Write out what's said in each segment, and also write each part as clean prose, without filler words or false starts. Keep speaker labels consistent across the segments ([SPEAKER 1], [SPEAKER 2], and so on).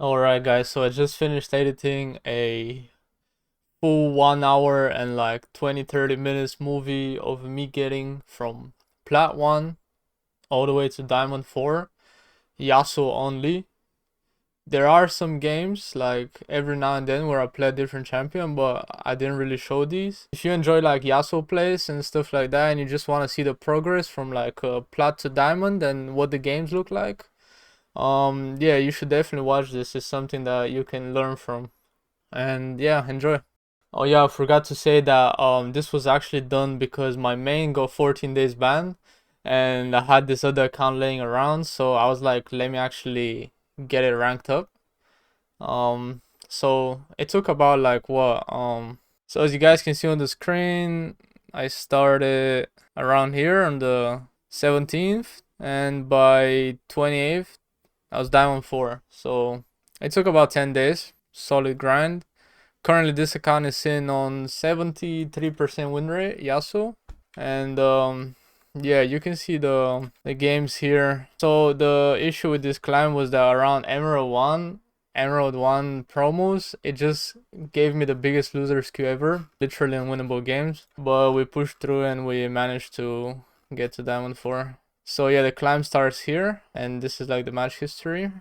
[SPEAKER 1] Alright guys, so I just finished editing a full 1 hour and like 20-30 minutes movie of me getting from Plat 1 all the way to Diamond 4, Yasuo Only. There are some games like every now and then where I play a different champion, but I didn't really show these. If you enjoy like Yasuo plays and stuff like that and you just want to see the progress from like Plat to Diamond and what the games look like, yeah, you should definitely watch this. It's something that you can learn from, and yeah, enjoy. Oh yeah, I forgot to say that this was actually done because my main got 14 days ban and I had this other account laying around, so I was like, let me actually get it ranked up. So it took about like what so as you guys can see on the screen, I started around here on the 17th, and by 28th I was Diamond 4. So it took about 10 days, solid grind. Currently this account is sitting on 73% win rate, Yasuo. And yeah, you can see the games here. So the issue with this climb was that around Emerald 1 promos, it just gave me the biggest losers queue ever, literally unwinnable games. But we pushed through and we managed to get to Diamond 4. So yeah, the climb starts here, and this is like the match history.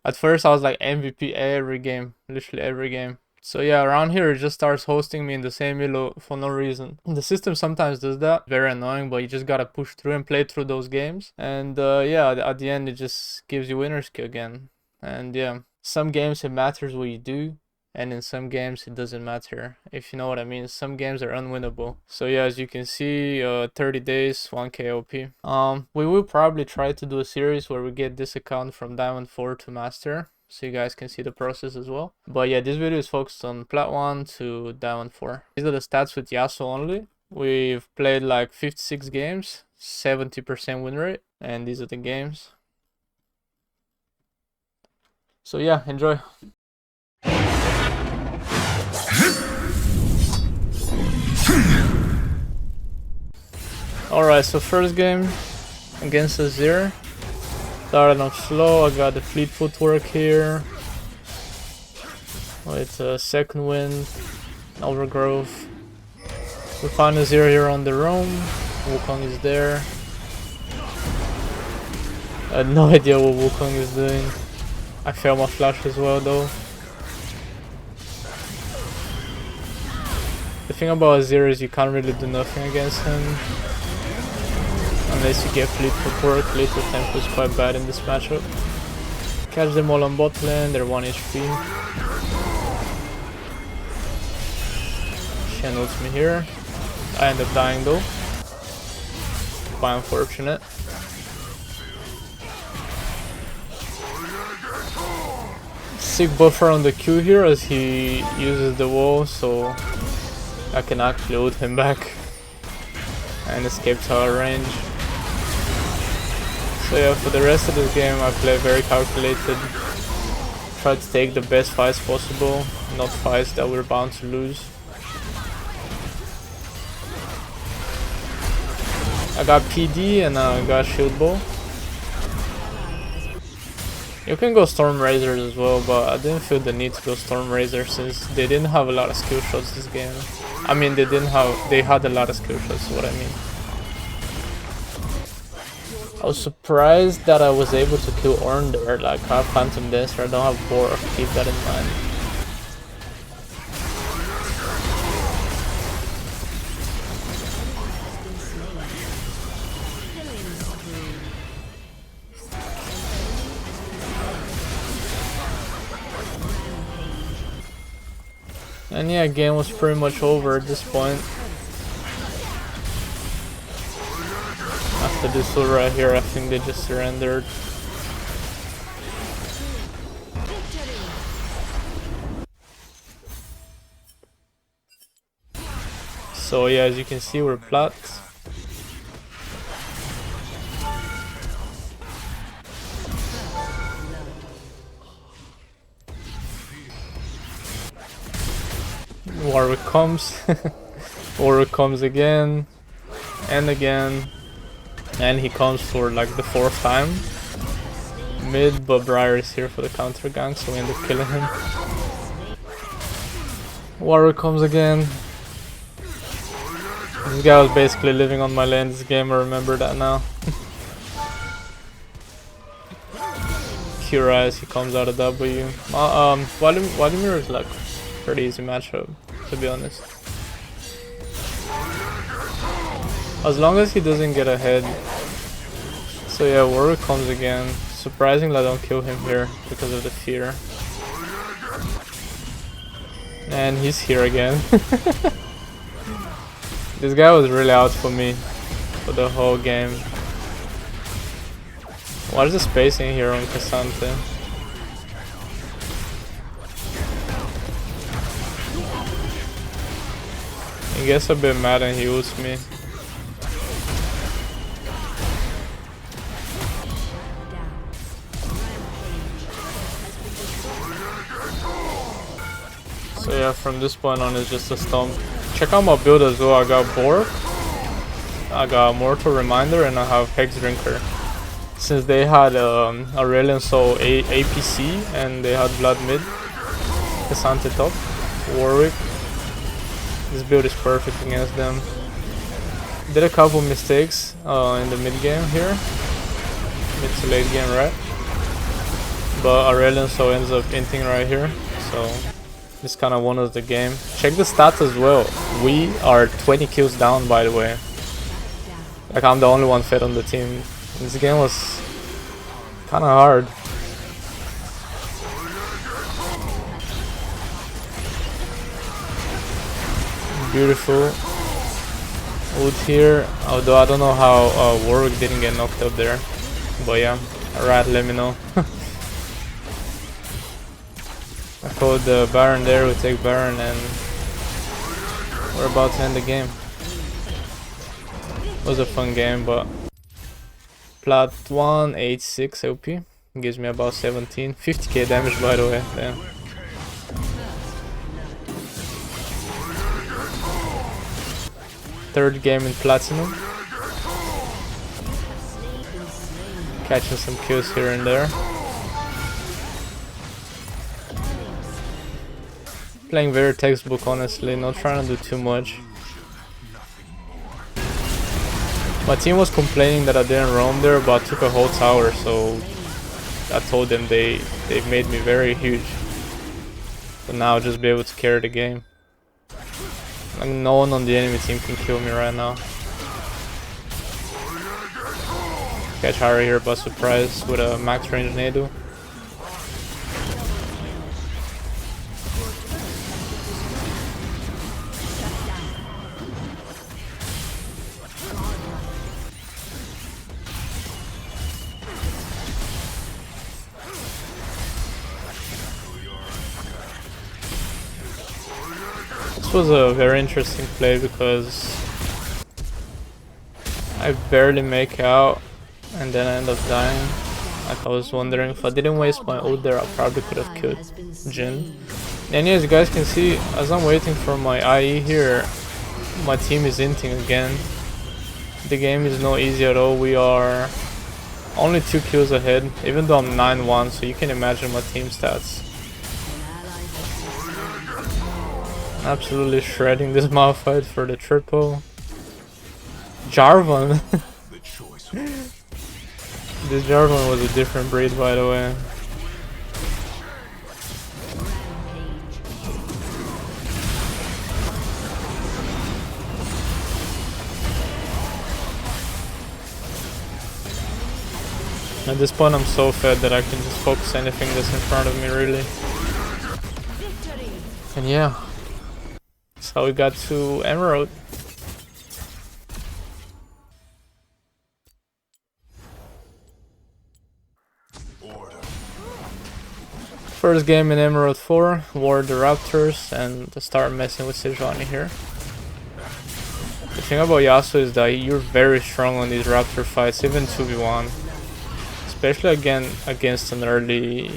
[SPEAKER 1] At first I was like MVP every game, literally every game. So yeah, around here it just starts hosting me in the same elo for no reason. The system sometimes does that, very annoying, but you just gotta push through and play through those games. And yeah, at the end it just gives you winner's queue again. And yeah, some games it matters what you do, and in some games it doesn't matter, if you know what I mean. Some games are unwinnable. So yeah, as you can see, 30 days, 1k OP. We will probably try to do a series where we get this account from Diamond 4 to Master, so you guys can see the process as well. But yeah, this video is focused on Plat 1 to Diamond 4. These are the stats with Yasuo Only. We've played like 56 games, 70% win rate, and these are the games. So yeah, enjoy. Alright, so first game against Azir. Started off slow. I got the fleet footwork here with second wind, overgrowth. We found Azir here on the roam. Wukong is there. I had no idea what Wukong is doing. I failed my flash as well though. The thing about Azir is you can't really do nothing against him unless you get fleet footwork. Little tempo is quite bad in this matchup. Catch them all on bot lane, they're 1 HP. Shen ults me here. I end up dying though. Quite unfortunate. Sick buffer on the Q here as he uses the wall, so I can actually ult him back and escape tower range. So yeah, for the rest of this game I play very calculated. Try to take the best fights possible, not fights that we're bound to lose. I got PD and I got shield bow. You can go Storm Razors as well, but I didn't feel the need to go Storm Razor since they didn't have a lot of skill shots this game. I mean, they had a lot of skill shots, is what I mean. I was surprised that I was able to kill Ornn there. Like, I have Phantom Dancer, I don't have Bork, keep that in mind. And yeah, game was pretty much over at this point. After this ult right here, I think they just surrendered. So yeah, as you can see, we're Plat. Warwick comes. Warwick comes again and again, and he comes for like the 4th time. mid, but Briar is here for the counter gank, so we end up killing him. Warrior comes again. This guy was basically living on my lane this game, I remember that now. Kira as he comes out of W. Vladimir is like pretty easy matchup, to be honest. As long as he doesn't get ahead. So yeah, Warwick comes again. Surprisingly I don't kill him here because of the fear. And he's here again. This guy was really out for me for the whole game. What is the spacing here on Cassante? He gets a bit mad and he ults me. So yeah, from this point on it's just a stomp. Check out my build as well. I got Bork, I got Mortal Reminder, and I have Hex Drinker. Since they had Aurelion so APC and they had Vlad mid, Cassante top, Warwick. This build is perfect against them. Did a couple mistakes in the mid game here, mid to late game, right? But Aurelion so ends up inting right here, so this kind of won us the game. Check the stats as well. We are 20 kills down, by the way. Like I'm the only one fed on the team. This game was kind of hard. Beautiful. Ult here. Although I don't know how Warwick didn't get knocked up there. But yeah, alright, let me know. I called the Baron there, we take Baron and we're about to end the game. It was a fun game, but Plat 186 LP gives me about 17, 50k damage by the way. Damn. Third game in Platinum. Catching some kills here and there. Playing very textbook, honestly, not trying to do too much. My team was complaining that I didn't roam there, but I took a whole tower, so I told them they made me very huge. So now I'll just be able to carry the game. Like no one on the enemy team can kill me right now. Catch Harry here by surprise with a max range Nadu. This was a very interesting play because I barely make out and then I end up dying. Like I was wondering if I didn't waste my ult there, I probably could have killed Jhin. And yeah, as you guys can see, as I'm waiting for my IE here, my team is inting again. The game is not easy at all. We are only 2 kills ahead, even though I'm 9-1, so you can imagine my team stats. Absolutely shredding this Malphite for the triple. Jarvan. This Jarvan was a different breed, by the way. At this point I'm so fed that I can just focus anything that's in front of me, really. And yeah, that's how we got to Emerald. First game in Emerald 4, Ward the Raptors and start messing with Sejuani here. The thing about Yasuo is that you're very strong on these Raptor fights, even 2v1. Especially again against an early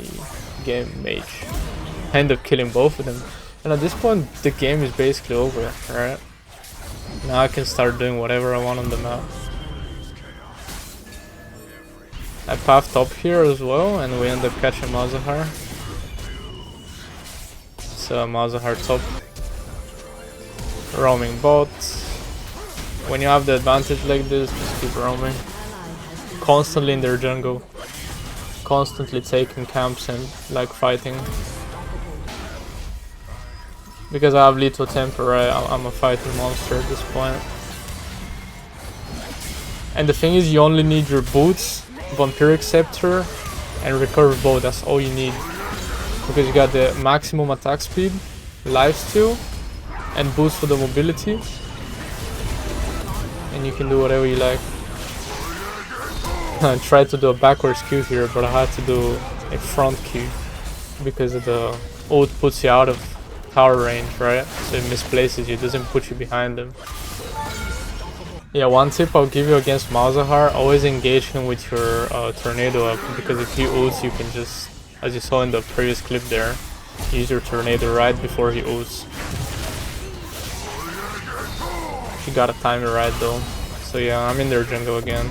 [SPEAKER 1] game mage. I end up killing both of them. And at this point the game is basically over, right? Now I can start doing whatever I want on the map. I path top here as well, and we end up catching Malzahar. So Malzahar top. Roaming bot. When you have the advantage like this, just keep roaming. Constantly in their jungle. Constantly taking camps and like fighting. Because I have lethal temper, right? I'm a fighting monster at this point. And the thing is, you only need your boots, Vampiric Scepter, and Recurve Bow. That's all you need. Because you got the maximum attack speed, lifesteal, and boost for the mobility. And you can do whatever you like. I tried to do a backwards Q here, but I had to do a front Q. Because the ult puts you out of tower range, right? So it misplaces you, it doesn't put you behind them. Yeah, one tip I'll give you against Malzahar, always engage him with your tornado up, because if he ults you can just, as you saw in the previous clip there, use your tornado right before he ults. You gotta time it right though. So yeah, I'm in their jungle again.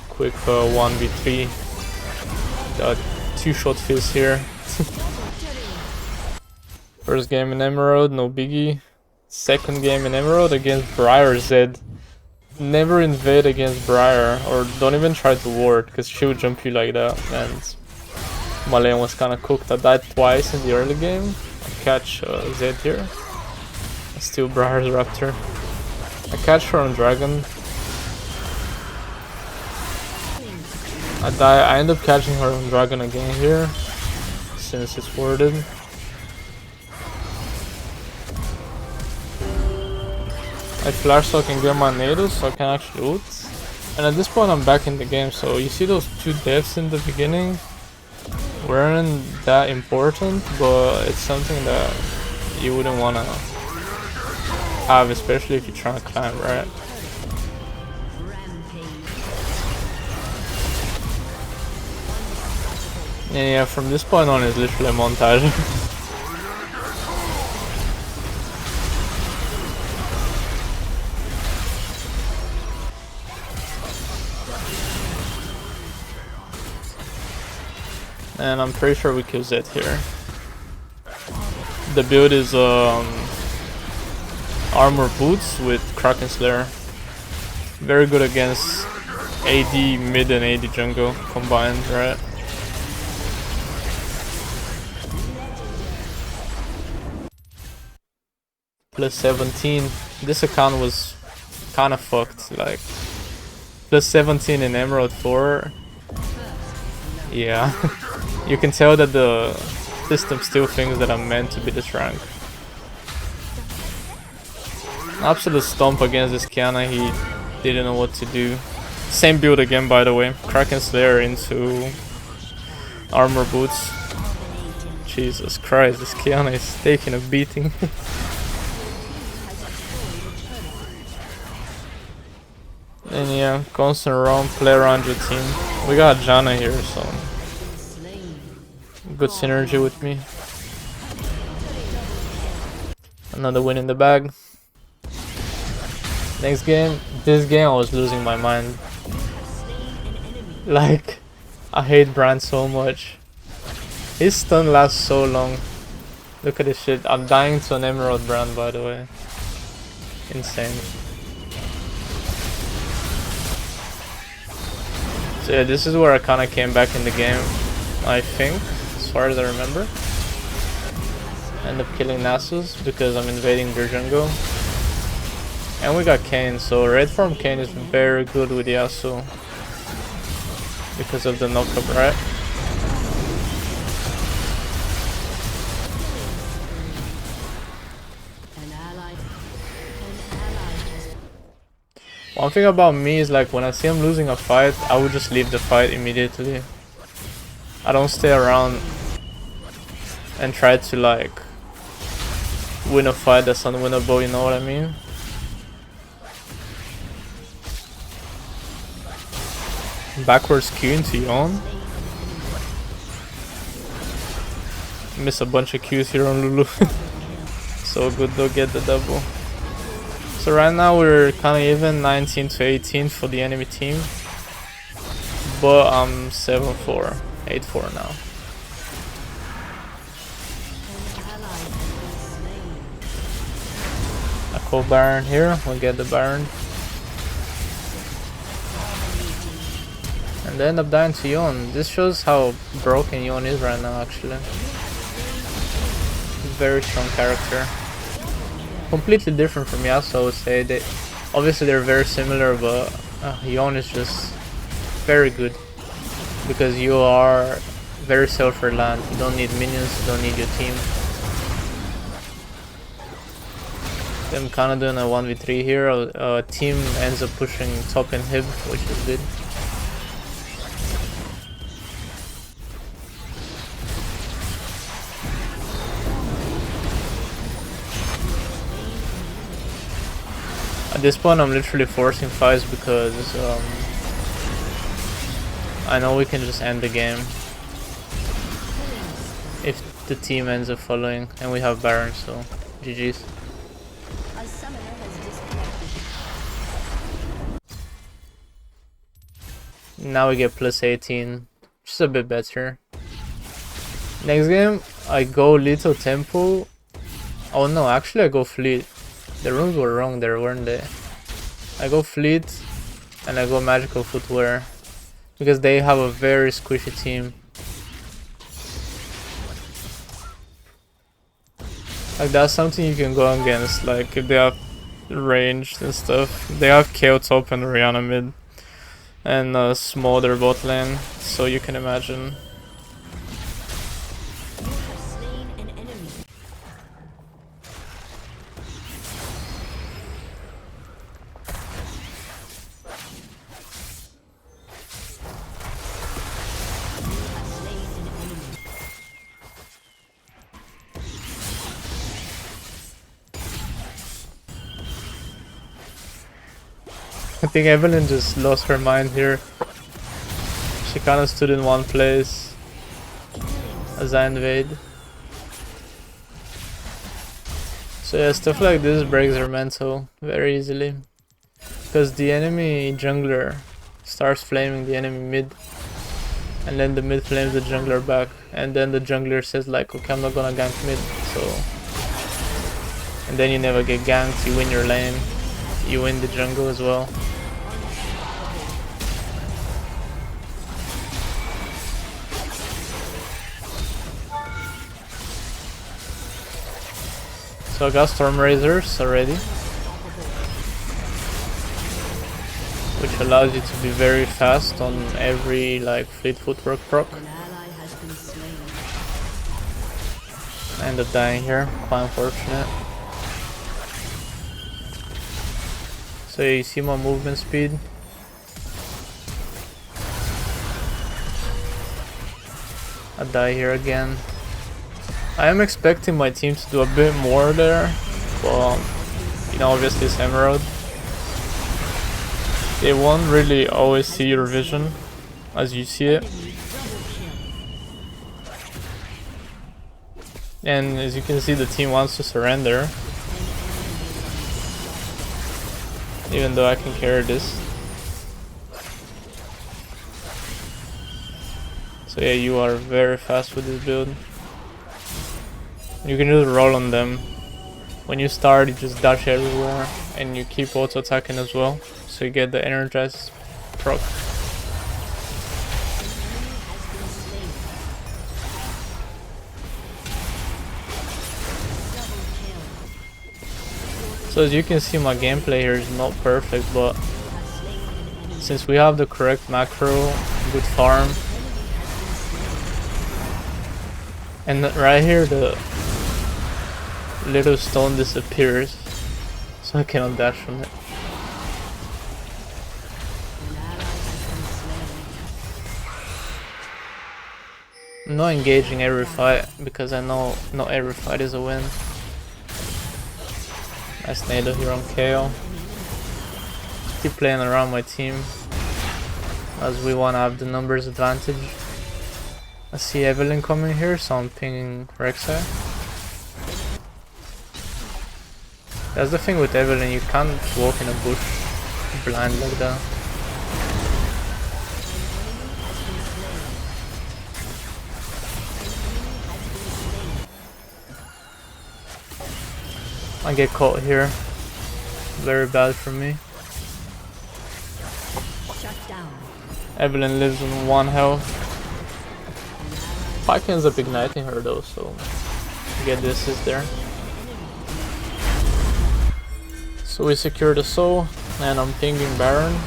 [SPEAKER 1] Quick 1v3. Got 2 shot fizz here. First game in Emerald, no biggie. Second game in Emerald against Briar Zed. Never invade against Briar, or don't even try to ward, because she would jump you like that. And my lane was kinda cooked. I died twice in the early game. I catch Zed here. I steal Briar's Raptor. I catch her on Dragon. I die. I end up catching her on Dragon again here, since it's warded. I flash so I can get my nado, so I can actually ult. And at this point I'm back in the game, so you see those 2 deaths in the beginning weren't that important, but it's something that you wouldn't want to have, especially if you're trying to climb, right? And yeah, from this point on it's literally a montage. And I'm pretty sure we kill Zed here. The build is armor boots with Kraken Slayer. Very good against AD mid and AD jungle combined, right? Plus 17. This account was kinda fucked, like plus 17 in Emerald 4. Yeah. You can tell that the system still thinks that I'm meant to be this rank. Absolute stomp against this Kiana, he didn't know what to do. Same build again, by the way. Kraken Slayer into armor boots. Jesus Christ, this Kiana is taking a beating. And yeah, constant roam, play around your team. We got Janna here, so good synergy with me. Another win in the bag. Next game, this game I was losing my mind. Like, I hate Brand so much. His stun lasts so long. Look at this shit. I'm dying to an Emerald Brand, by the way. Insane. So yeah, this is where I kinda came back in the game, I think, as far as I remember. End up killing Nasus because I'm invading their jungle. And we got Kayn, so red farm Kayn is very good with Yasuo. Because of the knockup, right? One thing about me is like when I see I'm losing a fight, I would just leave the fight immediately. I don't stay around and try to like win a fight that's unwinnable, you know what I mean? Backwards Q into Yon. Miss a bunch of Qs here on Lulu. So good though, get the double. So right now we're kind of even, 19 to 18 for the enemy team. But I'm 7-4, 8-4 now. I call Baron here, we'll get the Baron. And they end up dying to Yon. This shows how broken Yon is right now actually. Very strong character. Completely different from Yasuo, I would say. Obviously they're very similar, but Yon is just very good. Because you are very self-reliant. You don't need minions, you don't need your team. I'm kinda doing a 1v3 here. Team ends up pushing top inhib, which is good. At this point I'm literally forcing fights because I know we can just end the game if the team ends up following, and we have Baron, so GG's. Now we get plus 18, which is a bit better. Next game I go Little Temple. Oh no, actually I go Fleet. The runes were wrong there, weren't they? I go Fleet and I go Magical Footwear because they have a very squishy team. Like that's something you can go against, like if they have ranged and stuff. They have KO top and Rihanna mid and Smolder bot lane, so you can imagine. I think Evelyn just lost her mind here. She kinda stood in one place as I invade. So yeah, stuff like this breaks her mental very easily. Because the enemy jungler starts flaming the enemy mid. And then the mid flames the jungler back. And then the jungler says like, okay, I'm not gonna gank mid, so... And then you never get ganked, you win your lane. You win the jungle as well. So I got Storm Razors already, which allows you to be very fast on every like fleet footwork proc. I end up dying here, quite unfortunate. So you see my movement speed. I die here again. I am expecting my team to do a bit more there, but you know, obviously it's Emerald. They won't really always see your vision as you see it. And as you can see, the team wants to surrender. Even though I can carry this. So yeah, you are very fast with this build. You can just roll on them. When you start, you just dash everywhere and you keep auto attacking as well, so you get the energized proc. So as you can see, my gameplay here is not perfect, but since we have the correct macro, good farm, and right here the little stone disappears, so I cannot dash from it. I'm not engaging every fight because I know not every fight is a win. Nice Nado here on KO. Keep playing around my team as we want to have the numbers advantage. I see Evelyn coming here, so I'm pinging Rek'Sai. That's the thing with Evelyn, you can't walk in a bush blind like that. I get caught here. Very bad for me. Evelyn lives on 1 health. Pike ends up igniting her though, so get the assist there. So we secure the soul, and I'm pinging Baron.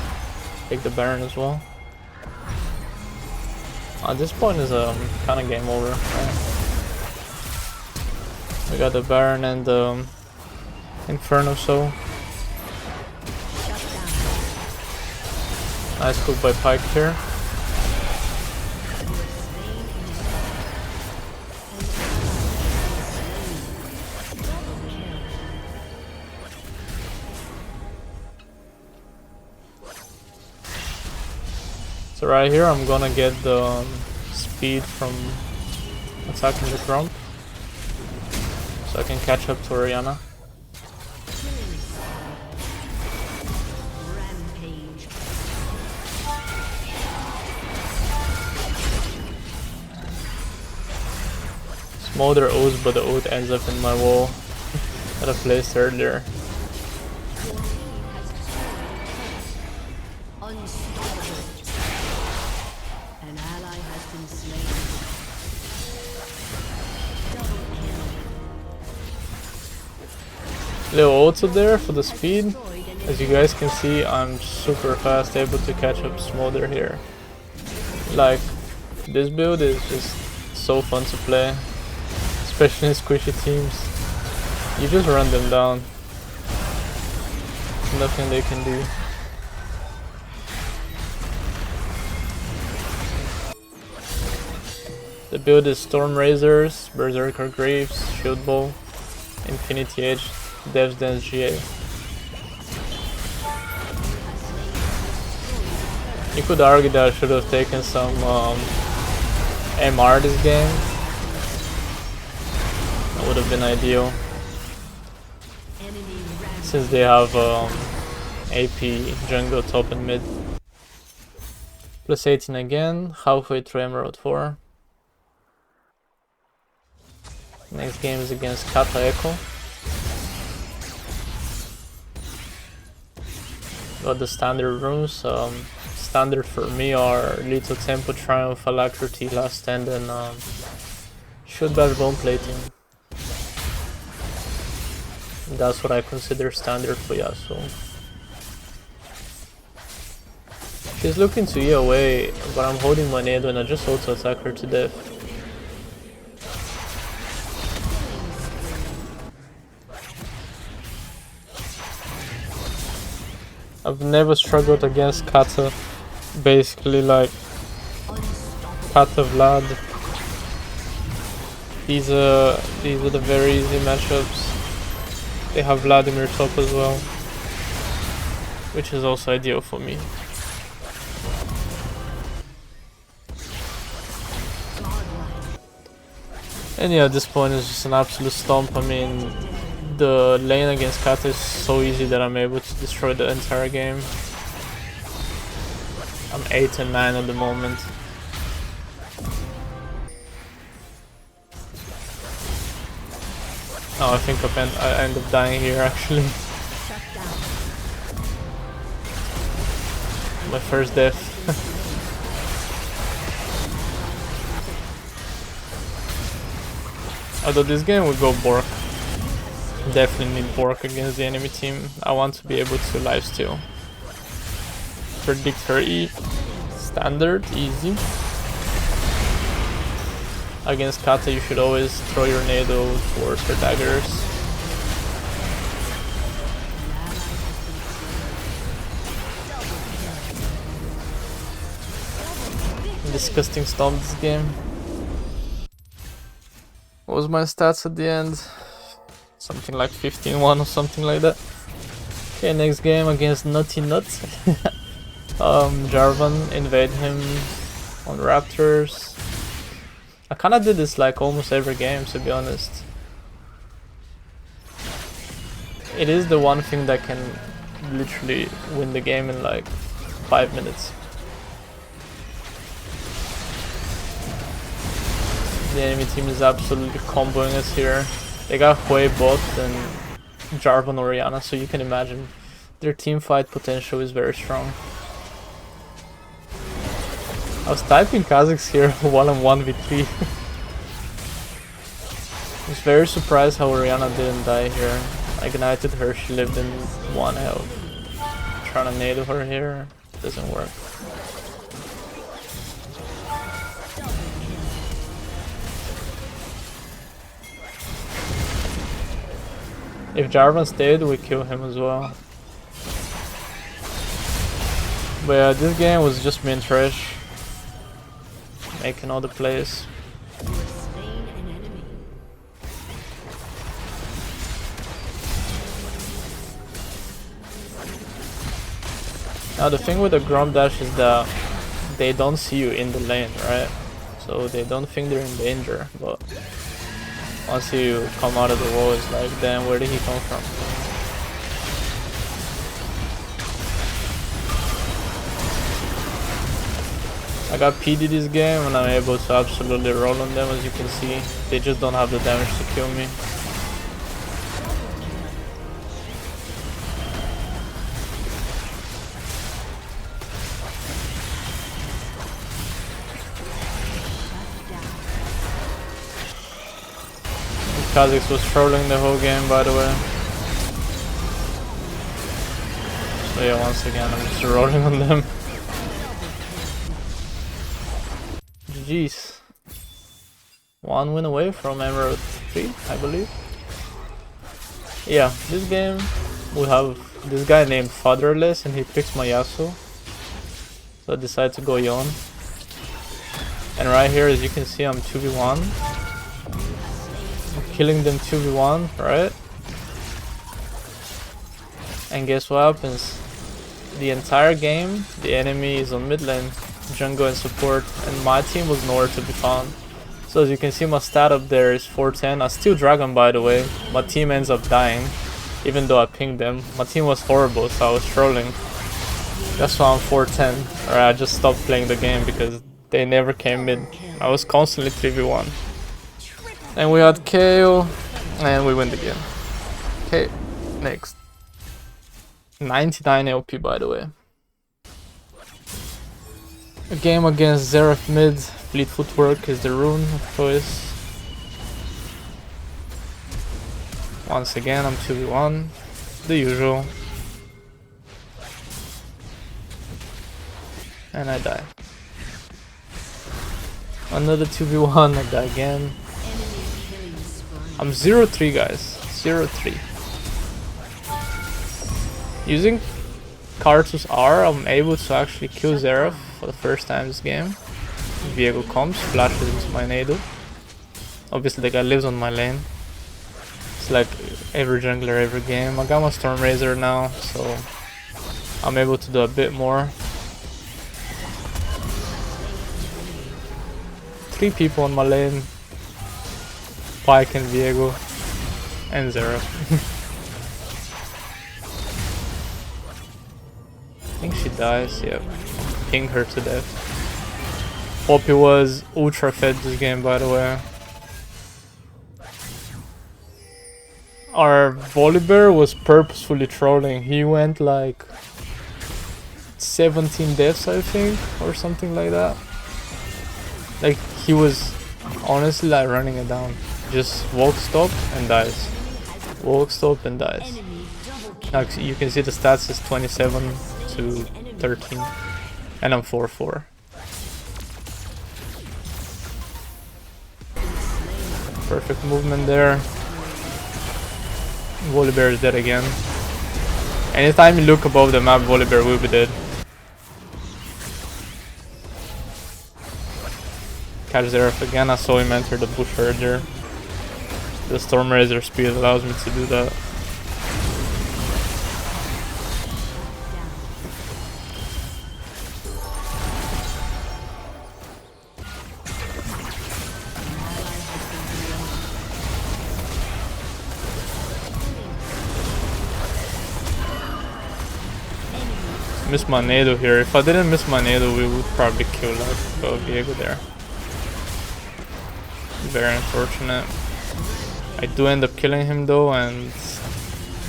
[SPEAKER 1] Take the Baron as well. At this point is kind of game over. We got the Baron and the Inferno soul. Nice cook by Pike here. So right here I'm gonna get the speed from attacking the Grump, so I can catch up to Oriana. Smolder ult, but the ult ends up in my wall that I placed earlier. Little auto there for the speed. As you guys can see, I'm super fast, able to catch up Smolder here. Like, this build is just so fun to play, especially in squishy teams. You just run them down. There's nothing they can do. The build is Storm Razors, Berserker Greaves, Shield Bow, Infinity Edge, Dev's Dance GA. You could argue that I should have taken some MR this game. That would have been ideal, since they have AP, jungle, top and mid. Plus 18 again, halfway through Emerald 4. Next game is against Kata Echo. Got the standard runes. Standard for me are Lethal Tempo, Triumph, Alacrity, Last Stand, and Shoot Bash Bone Plating. That's what I consider standard for Yasuo. She's looking to E away, but I'm holding my Nado and I just auto attack her to death. I've never struggled against Kata. Basically, like Kata Vlad. These are the very easy matchups. They have Vladimir top as well, which is also ideal for me. And yeah, at this point it's just an absolute stomp. I mean, the lane against Kata is so easy that I'm able to destroy the entire game. I'm 8 and 9 at the moment. Oh, I think I end up dying here actually. My first death. Although this game would go Bork. Definitely need Bork against the enemy team. I want to be able to lifesteal. Predict her E. Standard, easy. Against Kata you should always throw your Nado towards her daggers. Disgusting stomp this game. What was my stats at the end? Something like 15-1 or something like that. Okay, next game against Nutty Nut. Jarvan, invade him on Raptors. I kinda did this like almost every game, to be honest. it is the one thing that can literally win the game in like 5 minutes. The enemy team is absolutely comboing us here. They got Hui bot and Jarvan Orianna, so you can imagine their team fight potential is very strong. I was typing Kazakhs here 1-on-1v3. I was very surprised how Orianna didn't die here. I ignited her, she lived in 1 health. Trying to nade her here, doesn't work. If Jarvan stayed, we kill him as well. But yeah, this game was just me and Trish making all the plays. Now the thing with the Gromp Dash is that they don't see you in the lane, right? So they don't think they're in danger, but once you come out of the wall, it's like, damn, where did he come from? I got PD this game and I'm able to absolutely roll on them, as you can see. They just don't have the damage to kill me. Kazakhs was trolling the whole game, by the way. So yeah, once again, I'm just rolling on them. GG's. 1 win away from Emerald 3, I believe. Yeah, this game we have this guy named Fatherless and he picks my Yasuo. So I decided to go Yon. And right here, as you can see, I'm 2v1. I'm killing them 2v1, right? And guess what happens? The entire game, the enemy is on mid lane, jungle and support, and my team was nowhere to be found. So as you can see, my stat up there is 410. I steal Dragon, by the way. My team ends up dying, even though I pinged them. My team was horrible, so I was trolling. That's why I'm 410. Or I just stopped playing the game because they never came mid. I was constantly 3v1. And we had KO, and we win the game. Okay, next. 99 LP, by the way. A game against Xerath mid. Fleet footwork is the rune of choice. Once again, I'm 2v1. The usual. And I die. Another 2v1, I die again. I'm 0-3, guys. 0-3. Using Karthus R, I'm able to actually kill Xerath for the first time this game. Viego comes, flashes into my Nado. Obviously the guy lives on my lane. It's like every jungler every game. I got my Storm Razor now, so I'm able to do a bit more. 3 people on my lane. Pyke and Viego. And Xerath. I think she dies, yep. Ping her to death. Poppy was ultra fed this game, by the way. Our Volibear was purposefully trolling. He went like 17 deaths, I think, or something like that. Like, he was honestly like running it down. Just walk, stop, and dies. Walk, stop, and dies. Now you can see the stats is 27 to 13, and I'm 4-4. Perfect movement there. Volibear is dead again. Anytime you look above the map, Volibear will be dead. Catch Xerath again. I saw him enter the bush earlier. The Storm Razor speed allows me to do that. Missed my nado here. If I didn't miss my nado, we would probably kill like Viego there. Very unfortunate. I do end up killing him though, and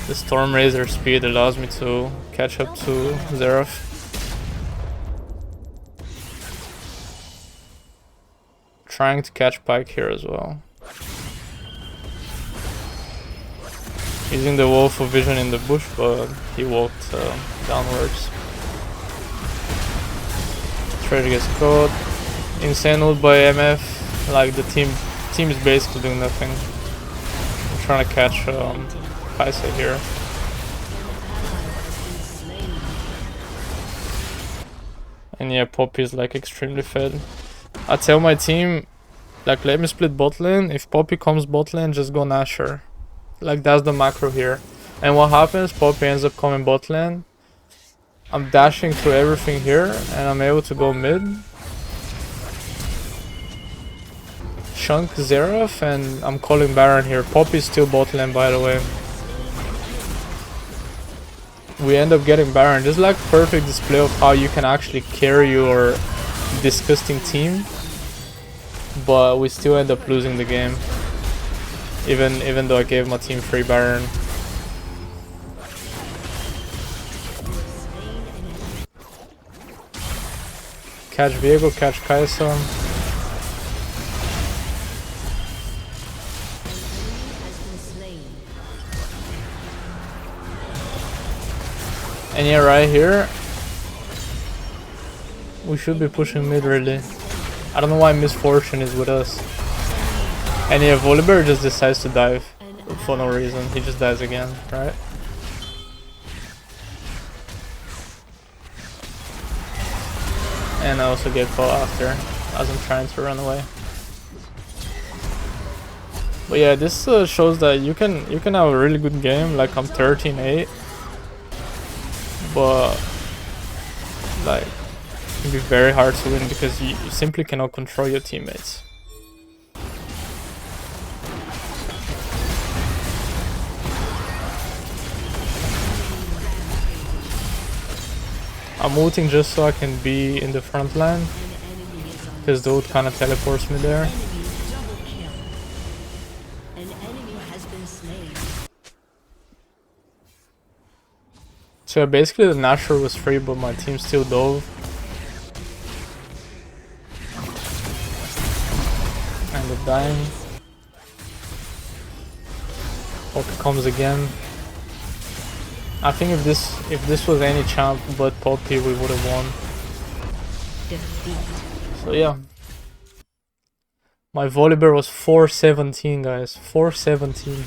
[SPEAKER 1] the Storm Razor speed allows me to catch up to Xerath. Trying to catch Pike here as well. Using the Wolf of Vision in the bush, but he walked downwards. Treasure gets caught. Insane ult by MF. Like the team is basically doing nothing. I'm trying to catch Kaisa here. And yeah, Poppy is like extremely fed. I tell my team, like, let me split bot lane. If Poppy comes bot lane, just go Nashor. Like, that's the macro here. And what happens, Poppy ends up coming bot lane. I'm dashing through everything here, and I'm able to go mid. Chunk Xerath, and I'm calling Baron here. Poppy's still bot lane, by the way. We end up getting Baron. This is like perfect display of how you can actually carry your disgusting team, but we still end up losing the game, even though I gave my team free Baron. Catch Viego, catch Kaisa. And yeah, right here we should be pushing mid really. I don't know why Misfortune is with us. And yeah, Volibear just decides to dive for no reason. He just dies again, right? And I also get caught after as I'm trying to run away. But yeah, this shows that you can have a really good game. Like, I'm 13-8, but like it can be very hard to win because you simply cannot control your teammates. I'm ulting just so I can be in the front line, because the ult kind of teleports me there. So basically the Nashor was free, but my team still dove. End up dying. Poppy comes again. I think if this was any champ but Poppy, we would have won. So yeah. My Volibear was 417, guys. 417.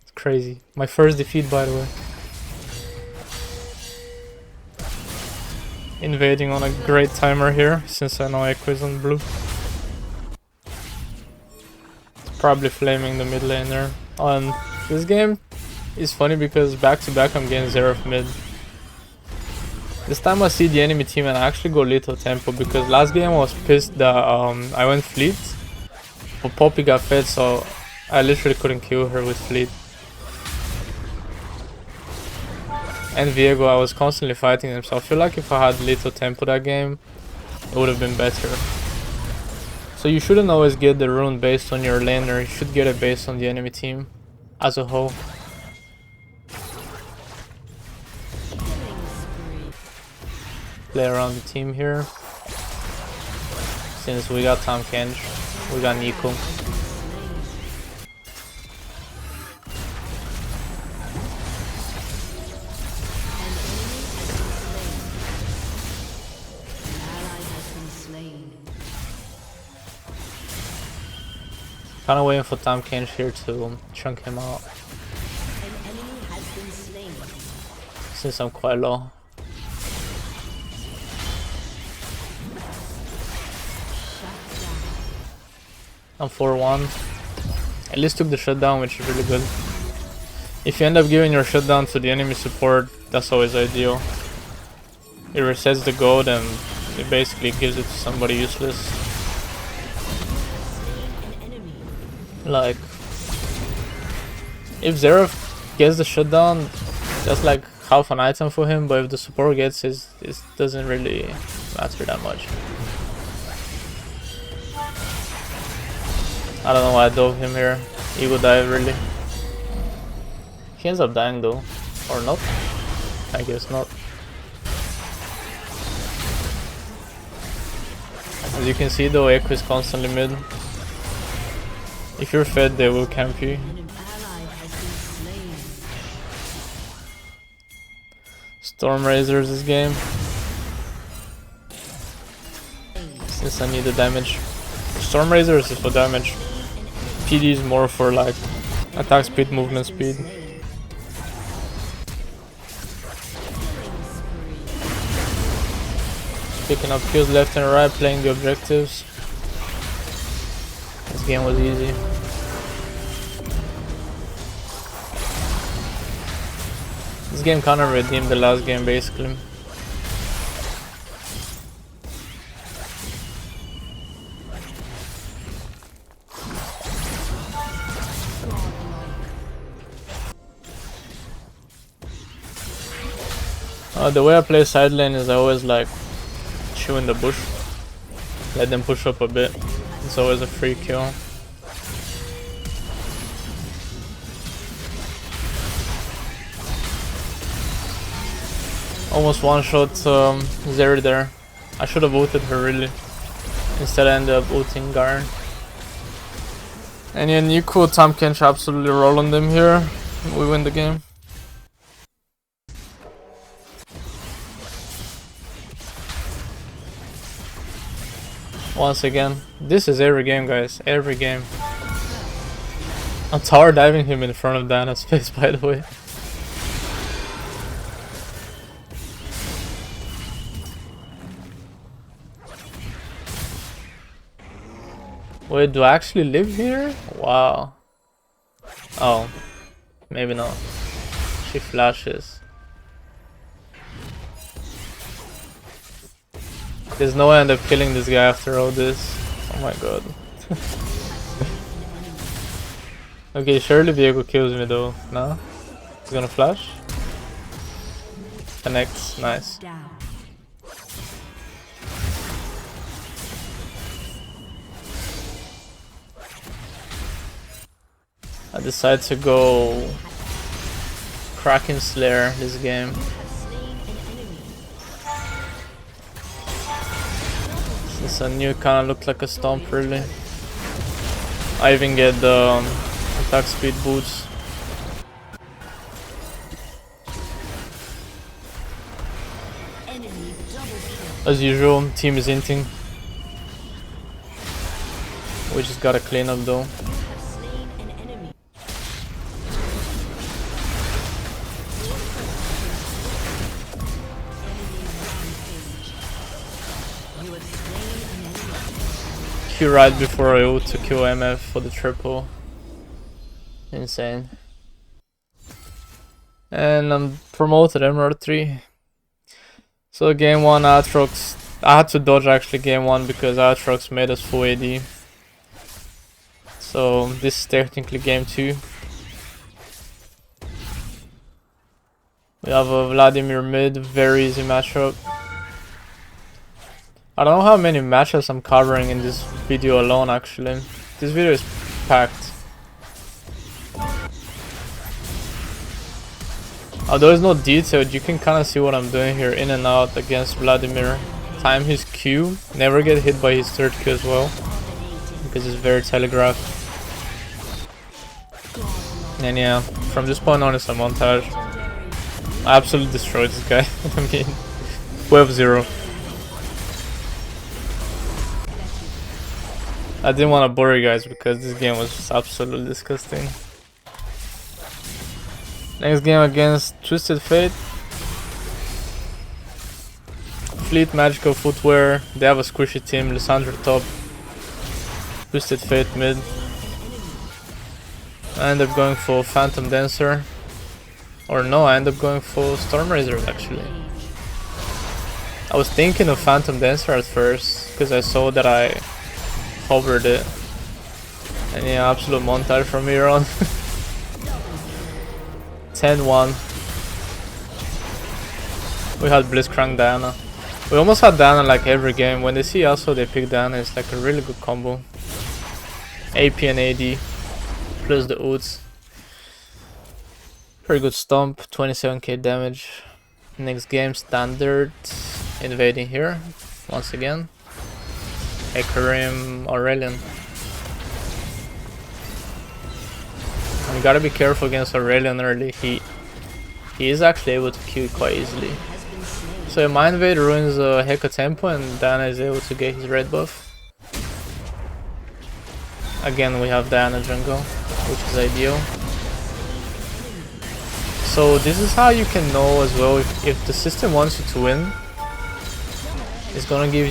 [SPEAKER 1] It's crazy. My first defeat, by the way. Invading on a great timer here, since I know Echo is on blue. It's probably flaming the mid lane there. On this game is funny because back to back I'm getting Xerath mid. This time I see the enemy team and I actually go little tempo, because last game I was pissed that I went fleet, but Poppy got fed, so I literally couldn't kill her with fleet. And Viego, I was constantly fighting them, so I feel like if I had little tempo that game, it would have been better. So you shouldn't always get the rune based on your laner, you should get it based on the enemy team as a whole. Play around the team here. Since we got Tahm Kench, we got Nico. Kinda waiting for Tahm Kench here to chunk him out, since I'm quite low. I'm 4-1. At least took the shutdown, which is really good. If you end up giving your shutdown to the enemy support, that's always ideal. It resets the gold and it basically gives it to somebody useless. Like, if Xerath gets the shutdown, that's like half an item for him, but if the support gets it doesn't really matter that much. I don't know why I dove him here. Ego dive really. He ends up dying though. Or not? I guess not. As you can see though, Echo is constantly mid. If you're fed, they will camp you. Storm Razors this game. Since I need the damage. Storm Razors is for damage. PD is more for like attack speed, movement speed. Picking up kills left and right, playing the objectives. This game was easy. This game kinda redeemed the last game basically. The way I play side lane is I always like chew in the bush, let them push up a bit. It's always a free kill. Almost one shot Zeri there. I should have ulted her really. Instead I ended up ulting Garen. And yeah, Nico, Tahm Kench absolutely roll on them here. We win the game. Once again, this is every game, guys. Every game. I'm tower diving him in front of Diana's face, by the way. Wait, do I actually live here? Wow. Oh, maybe not. She flashes. There's no way I end up killing this guy after all this. Oh my god. Okay, surely Viego kills me though. No? He's gonna flash? Connects, nice. I decide to go Kraken Slayer this game. Since I knew it kinda looked like a stomp really. I even get the attack speed boots. As usual, team is inting. We just gotta clean up though. Q right before I ult to kill MF for the triple. Insane. And I'm promoted Emerald 3. So game 1 Aatrox, I had to dodge actually game 1 because Aatrox made us full AD. So this is technically game 2. We have a Vladimir mid, very easy matchup. I don't know how many matchups I'm covering in this video alone actually. This video is packed. Although it's not detailed, you can kind of see what I'm doing here, in and out against Vladimir. Time his Q, never get hit by his third Q as well, because it's very telegraphed. And yeah, from this point on it's a montage. I absolutely destroyed this guy. I mean, 12-0. I didn't want to bore you guys because this game was just absolutely disgusting. Next game against Twisted Fate. Fleet, Magical, Footwear. They have a squishy team. Lissandra top. Twisted Fate mid. I end up going for Phantom Dancer. Or no, I end up going for Storm Razor actually. I was thinking of Phantom Dancer at first because I saw that I hovered it. And yeah, absolute montage from here on. 10-1. We had Blitzcrank Diana. We almost had Diana like every game. When they see Yasuo, they pick Diana. It's like a really good combo. AP and AD plus the ults. Pretty good stomp. 27k damage. Next game, standard. Invading here once again. Hecarim, Aurelion. You gotta be careful against Aurelion early. He is actually able to kill quite easily. So your Mind Invade ruins Heka tempo and Diana is able to get his red buff. Again, we have Diana jungle, which is ideal. So this is how you can know as well if the system wants you to win. It's gonna give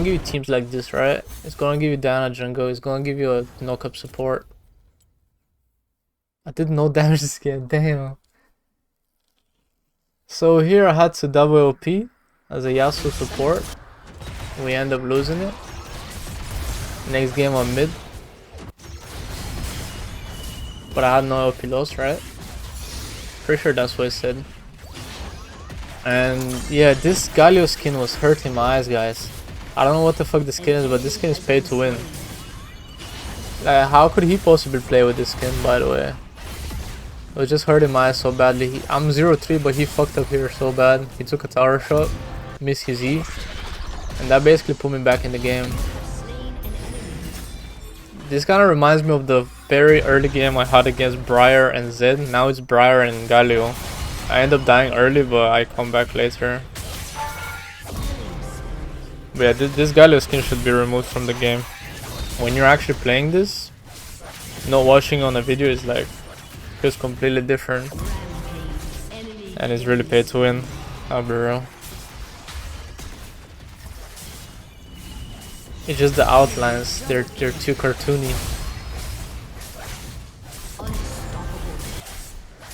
[SPEAKER 1] you teams like this, right? It's gonna give you Diana jungle. It's gonna give you a knock-up support. I did no damage this game, damn. So here I had to double LP as a Yasuo support. We end up losing it. Next game on mid. But I had no LP loss, right? Pretty sure that's what I said. And yeah, this Galio skin was hurting my eyes, guys. I don't know what the fuck this skin is, but this skin is paid to win. Like, how could he possibly play with this skin, by the way? It was just hurting my eyes so badly. I'm 0-3, but he fucked up here so bad. He took a tower shot, missed his E, and that basically put me back in the game. This kind of reminds me of the very early game I had against Briar and Zed. Now it's Briar and Galio. I end up dying early, but I come back later. But yeah, this Galio skin should be removed from the game. When you're actually playing this, not watching on a video is like, feels completely different. And it's really paid to win, I'll be real. It's just the outlines, they're too cartoony.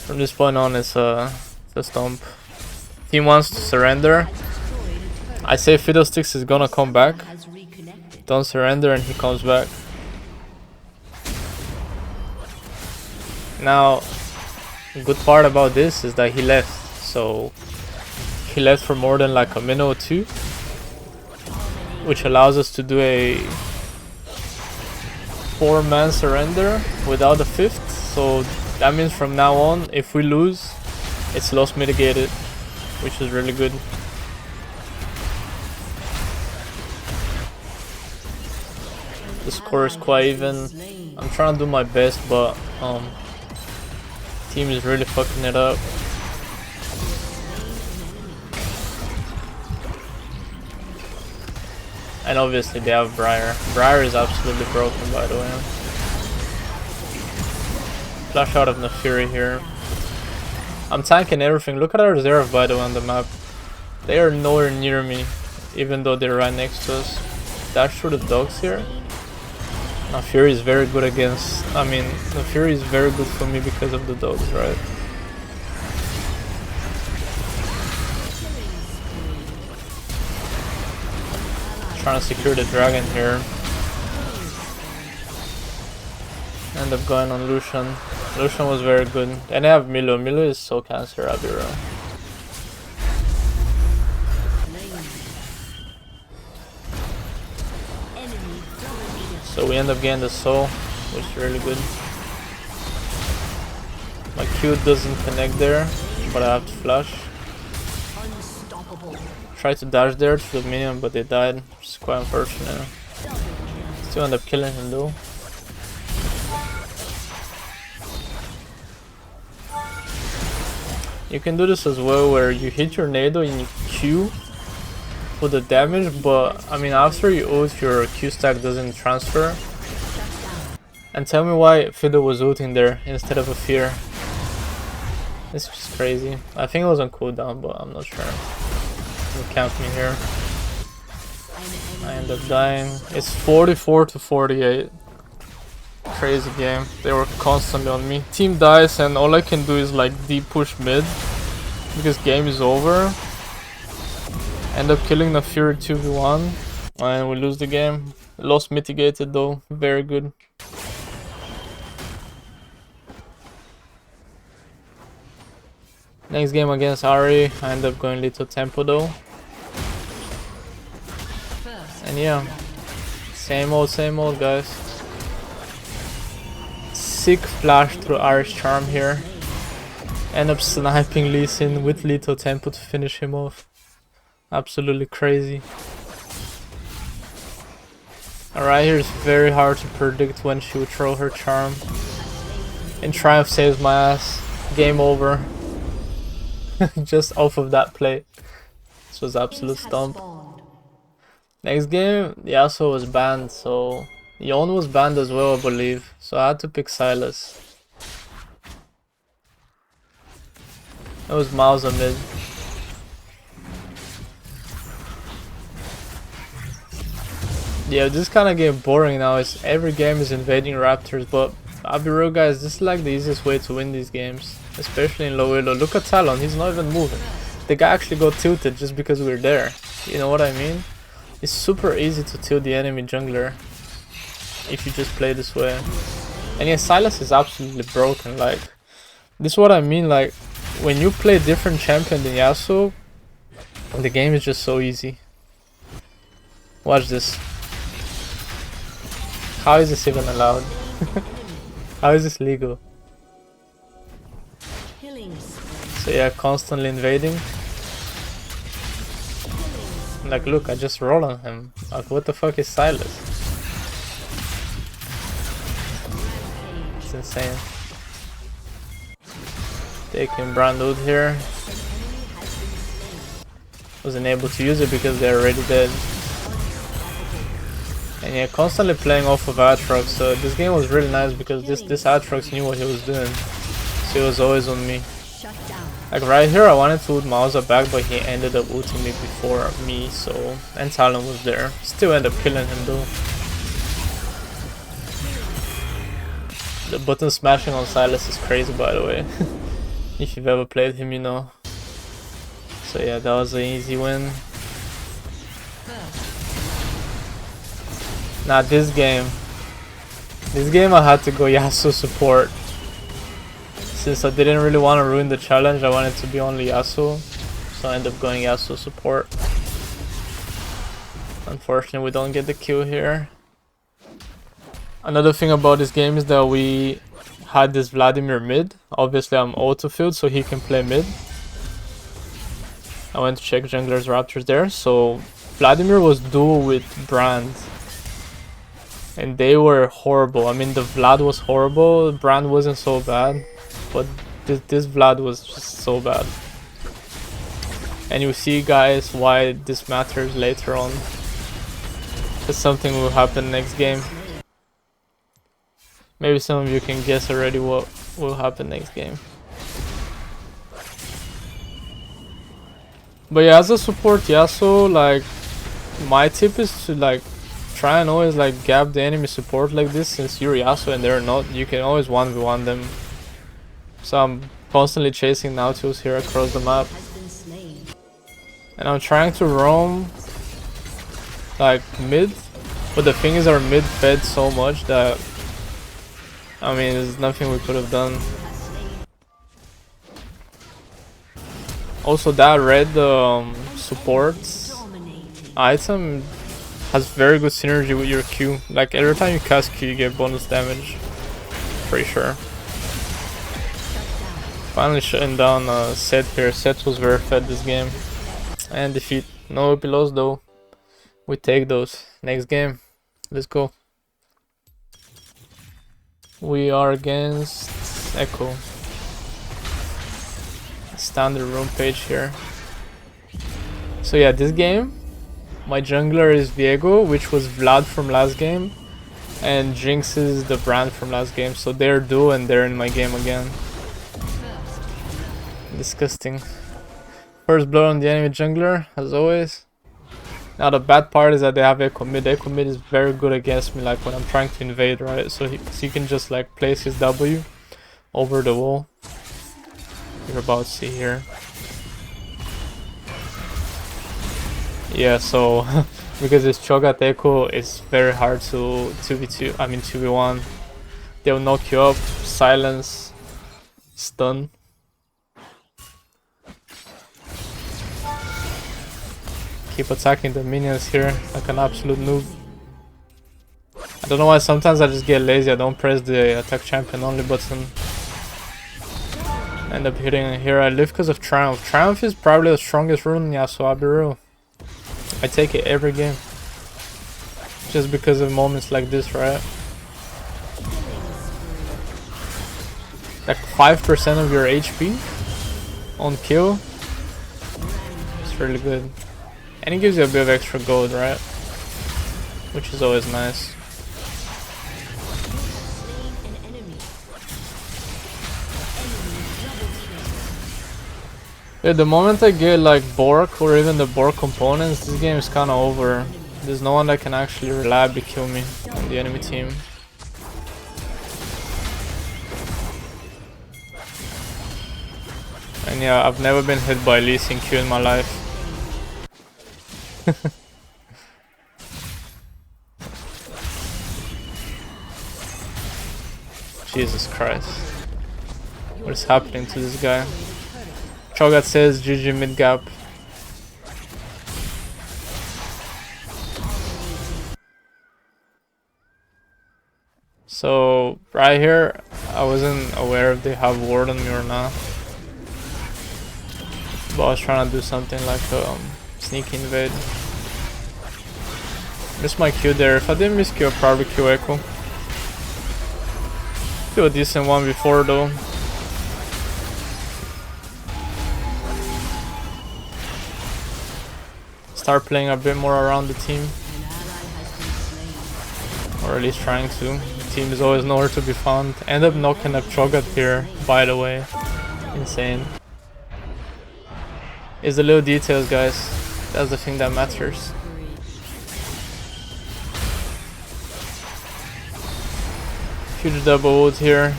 [SPEAKER 1] From this point on, it's a stomp. Team wants to surrender. I say Fiddlesticks is gonna come back. Don't surrender and he comes back. Now, the good part about this is that he left. So, he left for more than like a minute or two. Which allows us to do a 4-man surrender without a 5th. So, that means from now on, if we lose, it's loss mitigated, which is really good. The score is quite even. I'm trying to do my best, but team is really fucking it up. And obviously they have Briar. Briar is absolutely broken, by the way. Flash out of Nafiri here. I'm tanking everything. Look at our reserve, by the way, on the map. They are nowhere near me, even though they're right next to us. Dash through the dogs here. Nafiri is very good against... I mean, Nafiri is very good for me because of the dogs, right? Trying to secure the dragon here. End up going on Lucian. Lucian was very good. And they have Milo. Milo is so cancer, I'll be real. So we end up getting the soul, which is really good. My Q doesn't connect there, but I have to flash. Tried to dash there to the minion, but they died, which is quite unfortunate. Still end up killing him though. You can do this as well, where you hit your nado and you Q for the damage, but I mean after you ult, your Q stack doesn't transfer. And tell me why Fiddle was ulting there instead of a Fear. This is just crazy. I think it was on cooldown, but I'm not sure. They camp me here. I end up dying. It's 44 to 48. Crazy game. They were constantly on me. Team dies and all I can do is like deep push mid because game is over. End up killing the Fury 2v1 and we lose the game. Loss mitigated though, very good. Next game against Ari, I end up going little tempo though. And yeah, same old guys. Sick flash through Ari's charm here. End up sniping Lee Sin with little tempo to finish him off. Absolutely crazy. Alright, here is very hard to predict when she would throw her charm. And Triumph saves my ass. Game over. Just off of that play. This was absolute stomp. Next game, Yasuo was banned, so Yon was banned as well, I believe. So I had to pick Silas. It was Mausa mid. Yeah, this kind of getting boring now. It's every game is invading Raptors, but I'll be real guys, this is like the easiest way to win these games, especially in low elo. Look at Talon, he's not even moving. The guy actually got tilted just because we're there. You know what I mean? It's super easy to tilt the enemy jungler if you just play this way. And yeah, Silas is absolutely broken. Like, this is what I mean. Like, when you play a different champion than Yasuo, the game is just so easy. Watch this. How is this even allowed? How is this legal? So yeah, constantly invading. Like, look, I just roll on him. Like, what the fuck is Silas? It's insane. Taking Brandwood here. Wasn't able to use it because they're already dead. And yeah, constantly playing off of Aatrox. So this game was really nice because this Aatrox knew what he was doing. So he was always on me. Like right here I wanted to ult Mausa back, but he ended up ulting me before me, so... And Talon was there. Still ended up killing him though. The button smashing on Silas is crazy, by the way. If you've ever played him, you know. So yeah, that was an easy win. Now this game I had to go Yasuo support. Since I didn't really want to ruin the challenge, I wanted to be only Yasuo. So I ended up going Yasuo support. Unfortunately, we don't get the kill here. Another thing about this game is that we had this Vladimir mid. Obviously I'm auto-filled so he can play mid. I went to check jungler's Raptors there. So Vladimir was duo with Brand. And they were horrible. I mean, the Vlad was horrible, Brand wasn't so bad. But this Vlad was just so bad. And you see guys why this matters later on. Because something will happen next game. Maybe some of you can guess already what will happen next game. But yeah, as a support Yasuo, like, my tip is to like try and always like gap the enemy support like this. Since you're Yasuo and they're not, you can always 1v1 them. So I'm constantly chasing Nautilus here across the map. And I'm trying to roam like mid, but the thing is our mid fed so much that, I mean, there's nothing we could have done. Also that red support item has very good synergy with your Q. Like every time you cast Q you get bonus damage. Pretty sure. Finally shutting down Set here. Set was very fed this game. And defeat. No epilogues though. We take those. Next game. Let's go. We are against Echo. Standard room page here. So yeah, this game my jungler is Diego, which was Vlad from last game, and Jinx is the Brand from last game. So they're duo and they're in my game again. Disgusting. First blood on the enemy jungler, as always. Now the bad part is that they have Echo mid. Echo mid is very good against me, like when I'm trying to invade, right? So he can just like place his W over the wall. You're about to see here. Yeah, so because it's Cho'Gath Echo, it's very hard to 2v2, I mean 2v1. They'll knock you up, silence, stun. Keep attacking the minions here like an absolute noob. I don't know why sometimes I just get lazy. I don't press the attack champion only button. End up hitting it here. I live because of Triumph. Triumph is probably the strongest rune in Yasuo, I'll be real. I take it every game. Just because of moments like this, right? Like 5% of your HP on kill. It's really good. And it gives you a bit of extra gold, right? Which is always nice. Yeah, the moment I get like Bork or even the Bork components, this game is kinda over. There's no one that can actually reliably kill me on the enemy team. And yeah, I've never been hit by Lee Sin Q in my life. Jesus Christ. What is happening to this guy? Cho'Gath says GG mid gap. So right here, I wasn't aware if they have ward on me or not. But I was trying to do something like sneak invade. Missed my Q there. If I didn't miss Q, I'd probably Q Echo. Do a decent one before though. Start playing a bit more around the team. Or at least trying to. The team is always nowhere to be found. End up knocking up Cho'Gath here, by the way. Insane. It's the little details, guys. That's the thing that matters. Huge double ult here.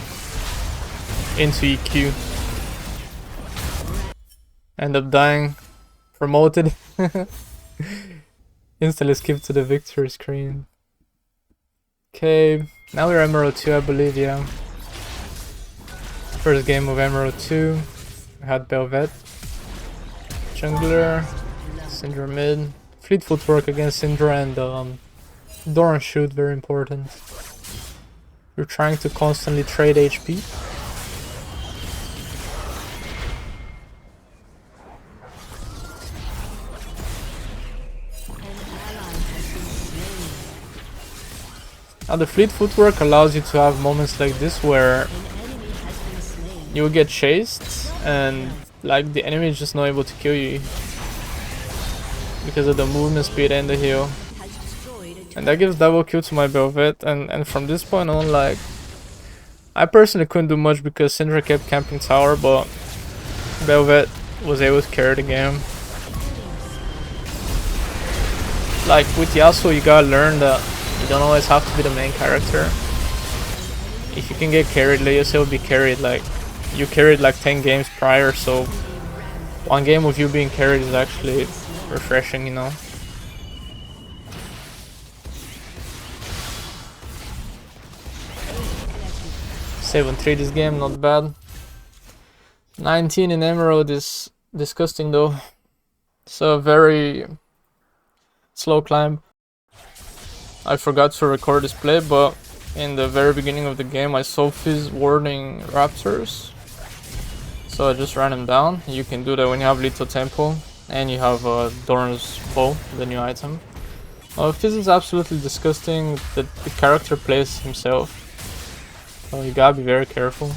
[SPEAKER 1] Into EQ. End up dying. Promoted. Instantly skip to the victory screen. Okay, now we're Emerald 2, I believe, yeah. First game of Emerald 2. We had Bel'Veth. Jungler. Syndra mid. Fleet footwork against Syndra and Doran shoot, very important. We're trying to constantly trade HP. Now the fleet footwork allows you to have moments like this where you will get chased and like the enemy is just not able to kill you because of the movement speed and the heal. And that gives double kill to my Bel'Veth, and from this point on, like, I personally couldn't do much because Syndra kept camping tower, but Bel'Veth was able to carry the game. Like with Yasuo, you gotta learn that you don't always have to be the main character. If you can get carried, let yourself be carried. Like, you carried like 10 games prior, so one game of you being carried is actually refreshing, you know. Seven 3 this game, not bad. 19 in Emerald is disgusting though. It's a very slow climb. I forgot to record this play, but in the very beginning of the game I saw Fizz warding Raptors. So I just ran him down. You can do that when you have Lethal Temple and you have Doran's Bow, the new item. Fizz is absolutely disgusting. The character plays himself. So you gotta be very careful.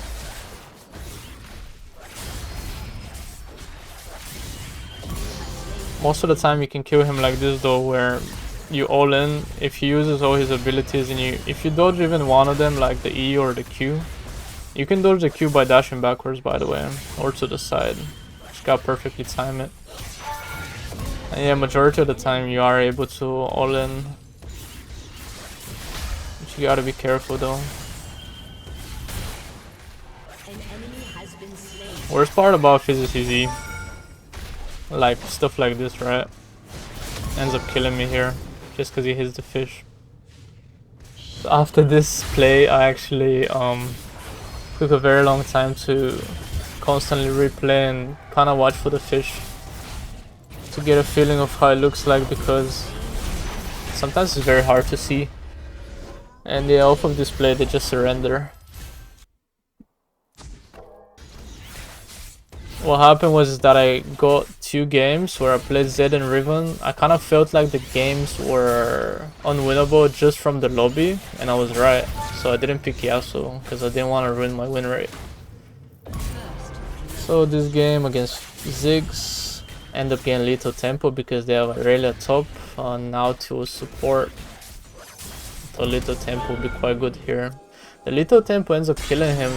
[SPEAKER 1] Most of the time you can kill him like this though, where you all in. If he uses all his abilities and if you dodge even one of them, like the E or the Q, you can dodge the Q by dashing backwards, by the way, or to the side. Just gotta perfectly time it. And yeah, majority of the time you are able to all in. But you gotta be careful though. Worst part about Fizz is easy. Like stuff like this, right? Ends up killing me here just because he hits the fish. So after this play, I actually took a very long time to constantly replay and kind of watch for the fish. to get a feeling of how it looks like, because sometimes it's very hard to see. And yeah, off of display they just surrender. What happened was that I got 2 games where I played Zed and Riven. I kind of felt like the games were unwinnable just from the lobby, and I was right. So I didn't pick Yasuo because I didn't want to ruin my win rate. So this game against Ziggs ended up getting little tempo because they have Aurelia top and now to support. So little tempo will be quite good here. The little tempo ends up killing him,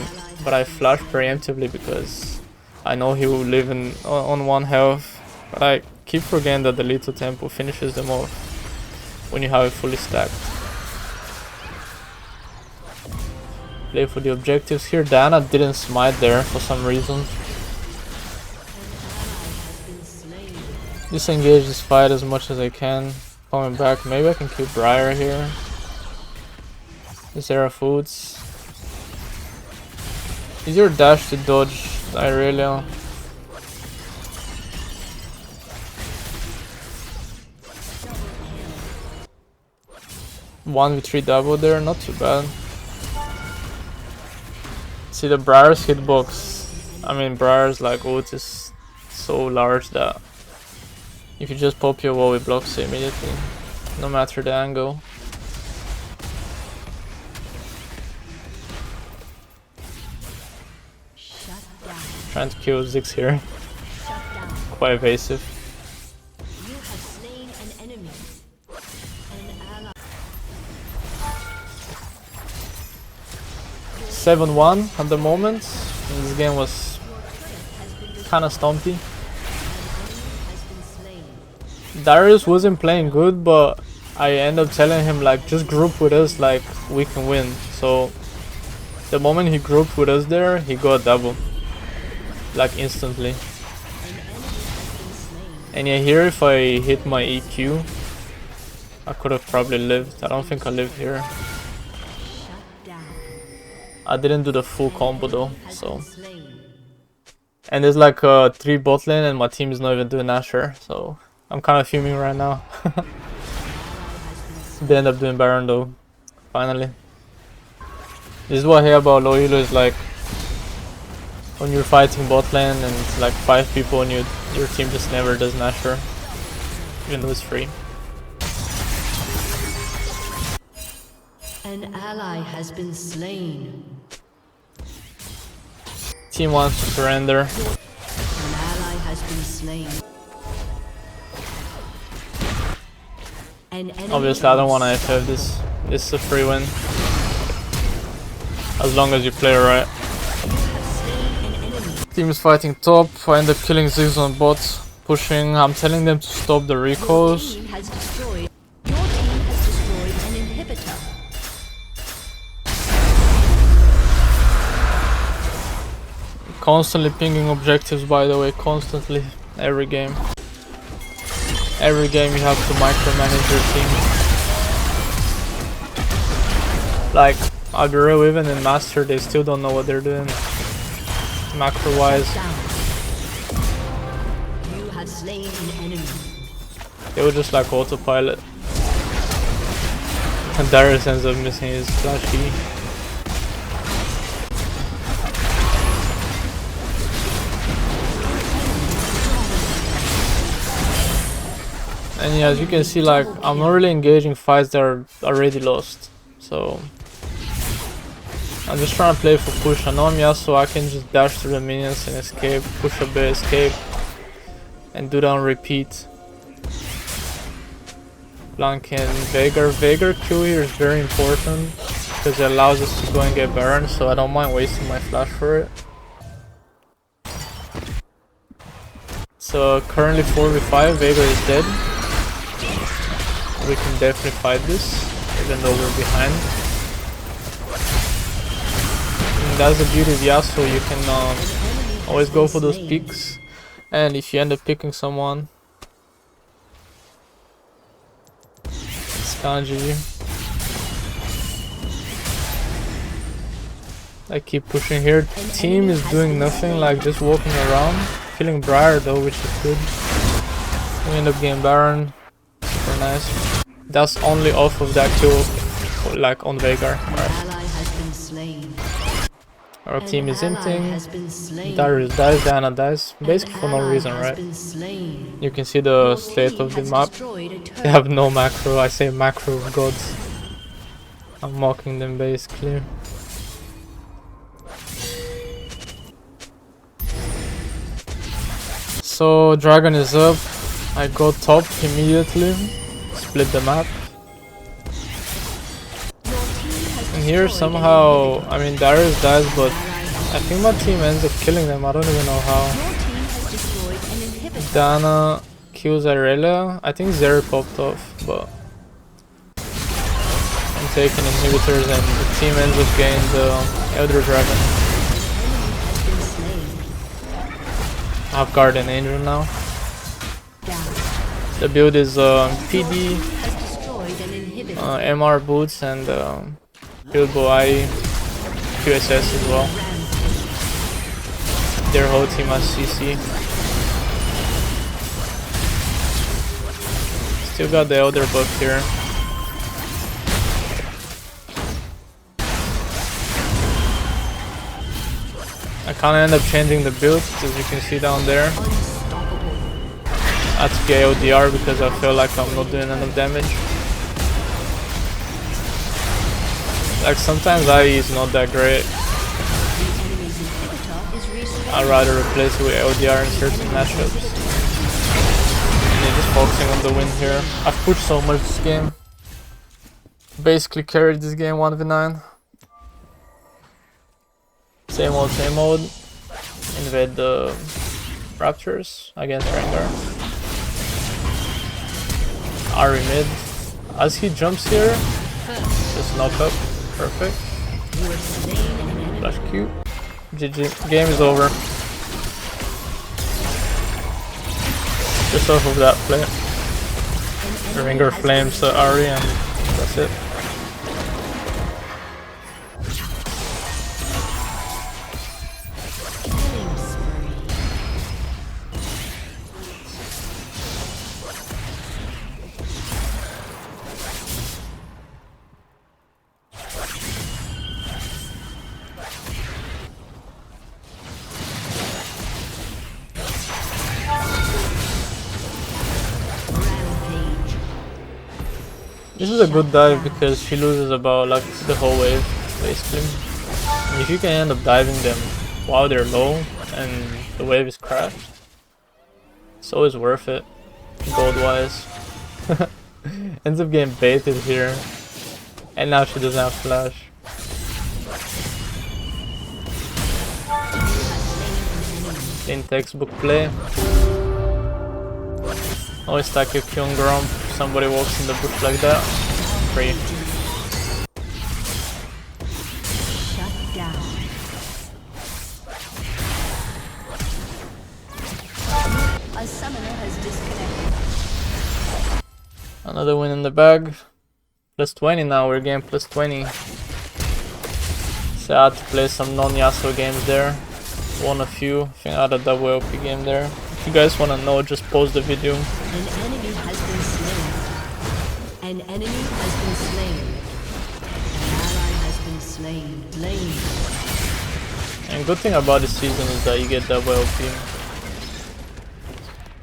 [SPEAKER 1] but I flash preemptively because I know he will live on 1 health. But I keep forgetting that the little tempo finishes them off when you have it fully stacked. Play for the objectives here. Diana didn't smite there for some reason. Disengage this fight as much as I can. Coming back, maybe I can kill Briar here. Is there a foods? Is your dash to dodge Aurelia? One v3 double there, not too bad. See the Briar's hitbox. I mean, Briar's like ult is so large that if you just pop your wall, it blocks it immediately, no matter the angle. Trying to kill Ziggs here. Quite evasive. 7-1 at the moment. This game was kinda stumpy. Darius wasn't playing good, but I ended up telling him like, just group with us, like we can win. So the moment he grouped with us there, he got double, like instantly. And yeah, here if I hit my EQ, I could have probably lived. I don't think I lived here. I didn't do the full combo though, so. And there's like 3 bot lane and my team is not even doing Asher, so I'm kind of fuming right now. They end up doing Baron though, finally. This is what I hear about low elo is like, when you're fighting bot lane and it's like 5 people and your team just never does Asher, even though it's free.
[SPEAKER 2] An ally has been slain.
[SPEAKER 1] Team wants to surrender.
[SPEAKER 2] An ally has been slain.
[SPEAKER 1] Obviously I don't want to FF this. This is a free win. As long as you play right. Team is fighting top. I end up killing Ziggs on bots. Pushing. I'm telling them to stop the recalls.
[SPEAKER 2] Your team has destroyed an inhibitor.
[SPEAKER 1] Constantly pinging objectives, by the way, constantly, every game. Every game you have to micromanage your team. Like, I'll be real, even in Master, they still don't know what they're doing, macro-wise.
[SPEAKER 2] You have slain an enemy.
[SPEAKER 1] They were just like autopilot. And Darius ends up missing his flash E. And yeah, as you can see, like, I'm not really engaging fights that are already lost. So I'm just trying to play for push. I know I'm Yasuo, I can just dash through the minions and escape, push a bit, escape, and do that on repeat. Blank and Veigar Q here is very important because it allows us to go and get Baron, so I don't mind wasting my flash for it. So currently 4v5, Veigar is dead. We can definitely fight this, even though we're behind. And that's the beauty of Yasuo, you can always go for those picks, and if you end up picking someone, it's kinda GG. I keep pushing here. Team is doing nothing, like just walking around. Killing Briar though, which is good. We end up getting Baron. Super nice. That's only off of that kill, like on Veigar. Our team is inting. Darius dies, Diana dies. Basically for no reason, right? You can see the slate of the map. They have no macro. I say macro gods. I'm mocking them basically. So Dragon is up. I go top immediately. Split the map. And here somehow, I mean Darius dies, but I think my team ends up killing them. I don't even know how. Dana kills Irelia. I think Zeri popped off, but I'm taking inhibitors and the team ends up getting the Elder Dragon. I have Guardian Angel now. The build is PD, MR boots and Bilbo I QSS as well. Their whole team has CC. Still got the Elder buff here. I kinda end up changing the build, as you can see down there. I had to get ODR because I feel like I'm not doing enough damage. Like sometimes IE is not that great. I'd rather replace it with ODR in certain matchups. And they're just focusing on the win here. I've pushed so much this game. Basically carried this game 1v9. Same old. Invade the Raptors against Rengar. Ari mid. As he jumps here, just knock up. Perfect. Flash Q. GG. Game is over. Just off of that play. Rengar flames Ari and that's it. This is a good dive because she loses about like the whole wave, basically. And if you can end up diving them while they're low and the wave is crashed, it's always worth it, gold wise. Ends up getting baited here. And now she doesn't have flash. In textbook play. Always stack your Q on Grump. Somebody walks in the bush like that. Free.
[SPEAKER 2] Shut down. A summoner has disconnected.
[SPEAKER 1] Another win in the bag. Plus 20 now, we're getting plus 20. So I had to play some non-Yasuo games there. Won a few. I think I had a double OP game there. If you guys wanna know, just pause the video.
[SPEAKER 2] An enemy has been slain. An enemy has been slain. An ally has been slain.
[SPEAKER 1] And good thing about this season is that you get double OP.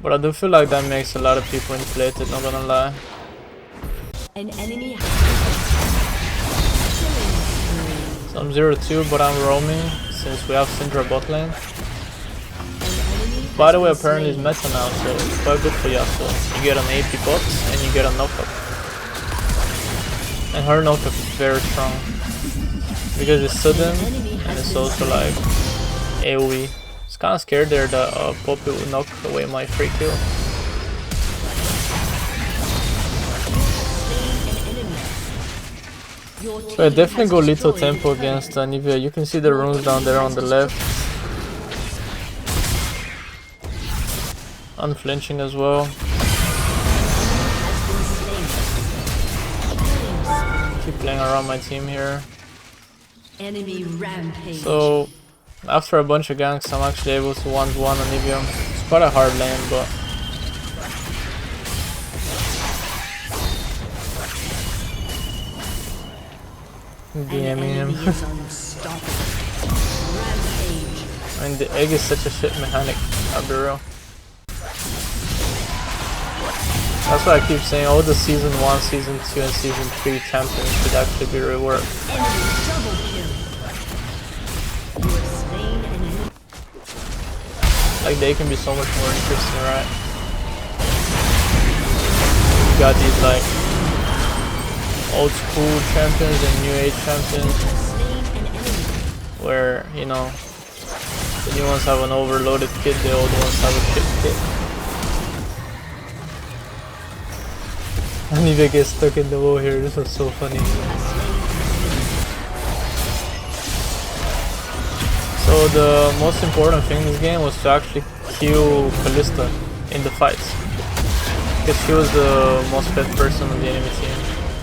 [SPEAKER 1] But I do feel like that makes a lot of people inflated, not gonna lie.
[SPEAKER 2] An enemy
[SPEAKER 1] So I'm 0-2, but I'm roaming since we have Syndra bot lane. By the way, apparently it's meta now, so it's quite good for Yasuo. You get an AP bot and you get a knockup. And her knockup is very strong. Because it's sudden and it's also like AoE. It's kinda scared there that Poppy will knock away my free kill. So I definitely go little tempo against Nivea. You can see the runes down there on the left. Unflinching as well. Keep playing around my team here.
[SPEAKER 2] enemy rampage.
[SPEAKER 1] So after a bunch of ganks, I'm actually able to 1v1 Nivea. It's quite a hard lane, but DMing him.
[SPEAKER 2] Is unstoppable. Rampage.
[SPEAKER 1] I mean, the egg is such a shit mechanic, I'll be real. That's why I keep saying all the season 1, season 2, and season 3 champions should actually be reworked.
[SPEAKER 2] Enemy double kill. You have slain an enemy.
[SPEAKER 1] Like, they can be so much more interesting, right? You got these like old school champions and new age champions, where, you know, the new ones have an overloaded kit, the old ones have a shit kit. And even get stuck in the wall here, this was so funny. So the most important thing in this game was to actually kill Kalista in the fights, because she was the most fed person on the enemy team.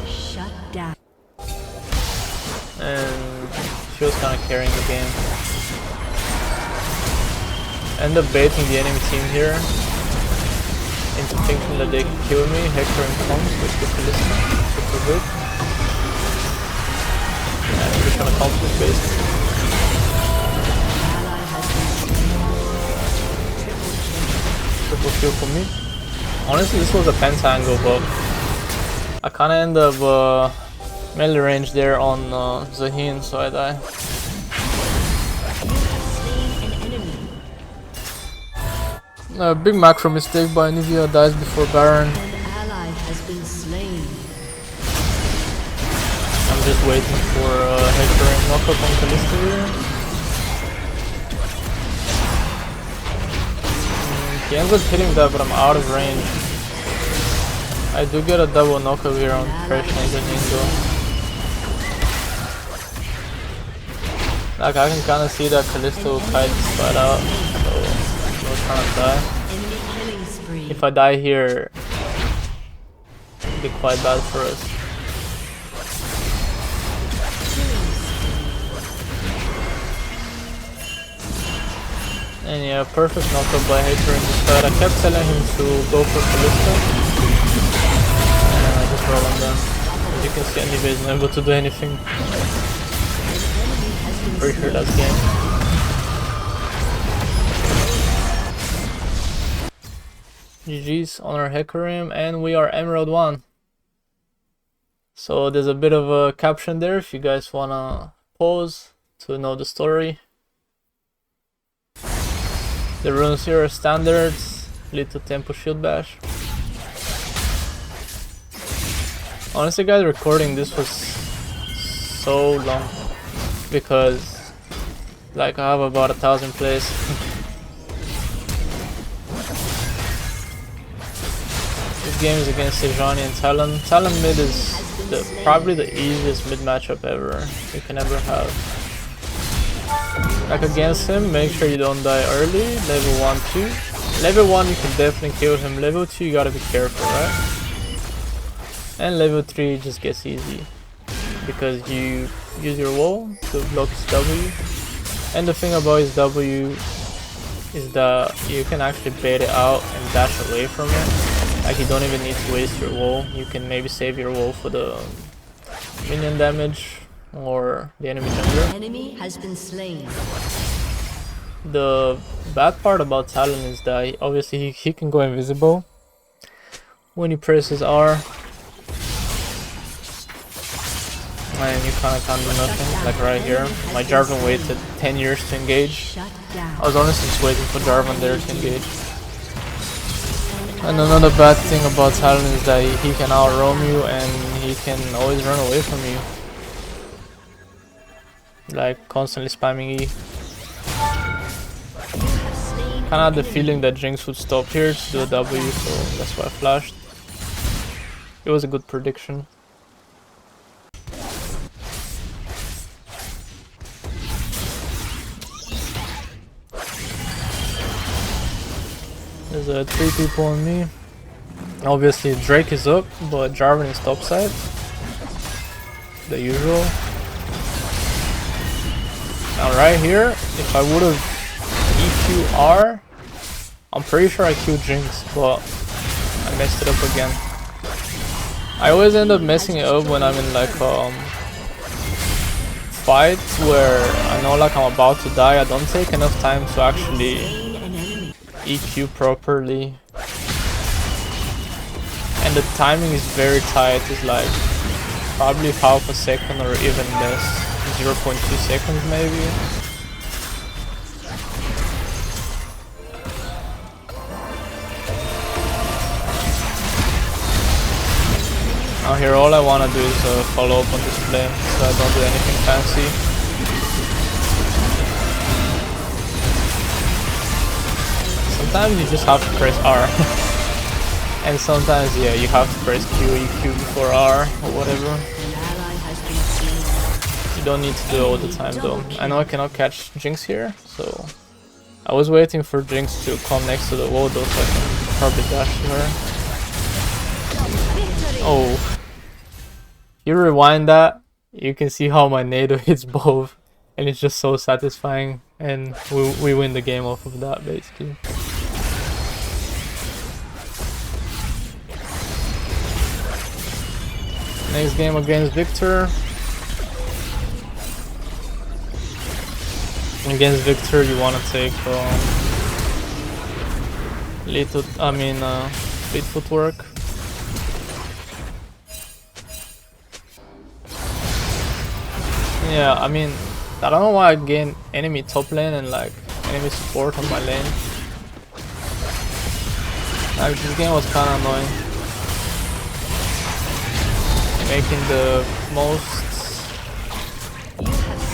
[SPEAKER 2] Shut down.
[SPEAKER 1] And she was kind of carrying the game. End up baiting the enemy team here into thinking that they can kill me. Hector and comes with the Kalista, super good. Yeah, I'm just gonna conflict base. Triple kill for me. Honestly, this was a penta angle, but I kinda end up melee range there on Zahin, so I die. Big macro mistake by Nivea, dies before Baron.
[SPEAKER 2] An ally has been slain.
[SPEAKER 1] I'm just waiting for Hector and knockup on Kalista here. He ends up hitting that, but I'm out of range. I do get a double knockup here on Thresh and Zahin though. Like, I can kinda see that Kalista will kite this fight out, so no trying to die.
[SPEAKER 2] Enemy killing spree.
[SPEAKER 1] If I die here, it'd be quite bad for us. And yeah, perfect knockup by Hector in this fight. I kept telling him to go for Kalista, and I just roll on them. As you can see, Anivia isn't able to do anything. Pretty sure that's game. GG's on our Hecarim, and we are Emerald 1. So there's a bit of a caption there if you guys wanna pause to know the story. The runes here are standards, lead to tempo shield bash. Honestly guys, recording this was so long because like I have about 1,000 plays. This game is against Sejuani and Talon. Talon mid is probably the easiest mid matchup ever you can ever have. Like against him, make sure you don't die early. Level 1, 2. Level 1 you can definitely kill him. Level 2 you gotta be careful, right? And level 3 just gets easy because you use your wall to block his W. And the thing about his W is that you can actually bait it out and dash away from it. Like you don't even need to waste your wall. You can maybe save your wall for the minion damage or the enemy jungler.
[SPEAKER 2] Enemy has been slain.
[SPEAKER 1] The bad part about Talon is that obviously he can go invisible when he presses R. And you kinda can't do nothing, like right here. My Jarvan waited 10 years to engage. I was honestly just waiting for Jarvan there to engage. And another bad thing about Talon is that he can out-roam you and he can always run away from you. Like constantly spamming E. Kinda had the feeling that Jinx would stop here to do a W, so that's why I flashed. It was a good prediction. There's 3 people on me. Obviously Drake is up, but Jarvan is topside. The usual. Now right here, if I would have EQR, I'm pretty sure I killed Jinx, but I messed it up again. I always end up messing it up when I'm in like fight where I know like I'm about to die, I don't take enough time to actually EQ properly. And the timing is very tight, it's like probably half a second or even less, 0.2 seconds maybe. Now here all I want to do is follow up on this play, so I don't do anything fancy. Sometimes you just have to press R. And sometimes, yeah, you have to press Q, EQ before R or whatever. You don't need to do it all the time though. I know I cannot catch Jinx here, so I was waiting for Jinx to come next to the wall though, so I can probably dash to her. Oh. You rewind that, you can see how my nado hits both, and it's just so satisfying, and we win the game off of that basically. Next game against Victor. Against Victor, you want to take speed footwork. Yeah, I mean, I don't know why I gain enemy top lane and like enemy support on my lane. Like this game was kind of annoying. Making the most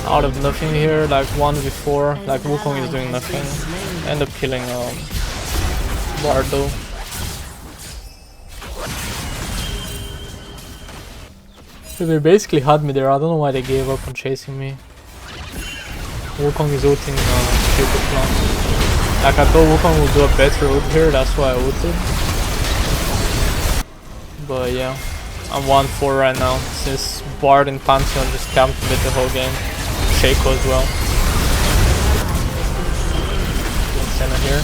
[SPEAKER 1] out of nothing here, like 1v4, like Wukong is doing nothing. End up killing Bardo. So they basically had me there, I don't know why they gave up on chasing me. Wukong is ulting stupid Plat. Like I thought Wukong would do a better ult here, that's why I ulted. But yeah, I'm 1-4 right now, since Bard and Pantheon just camped mid the whole game. Shaco as well. Senna here.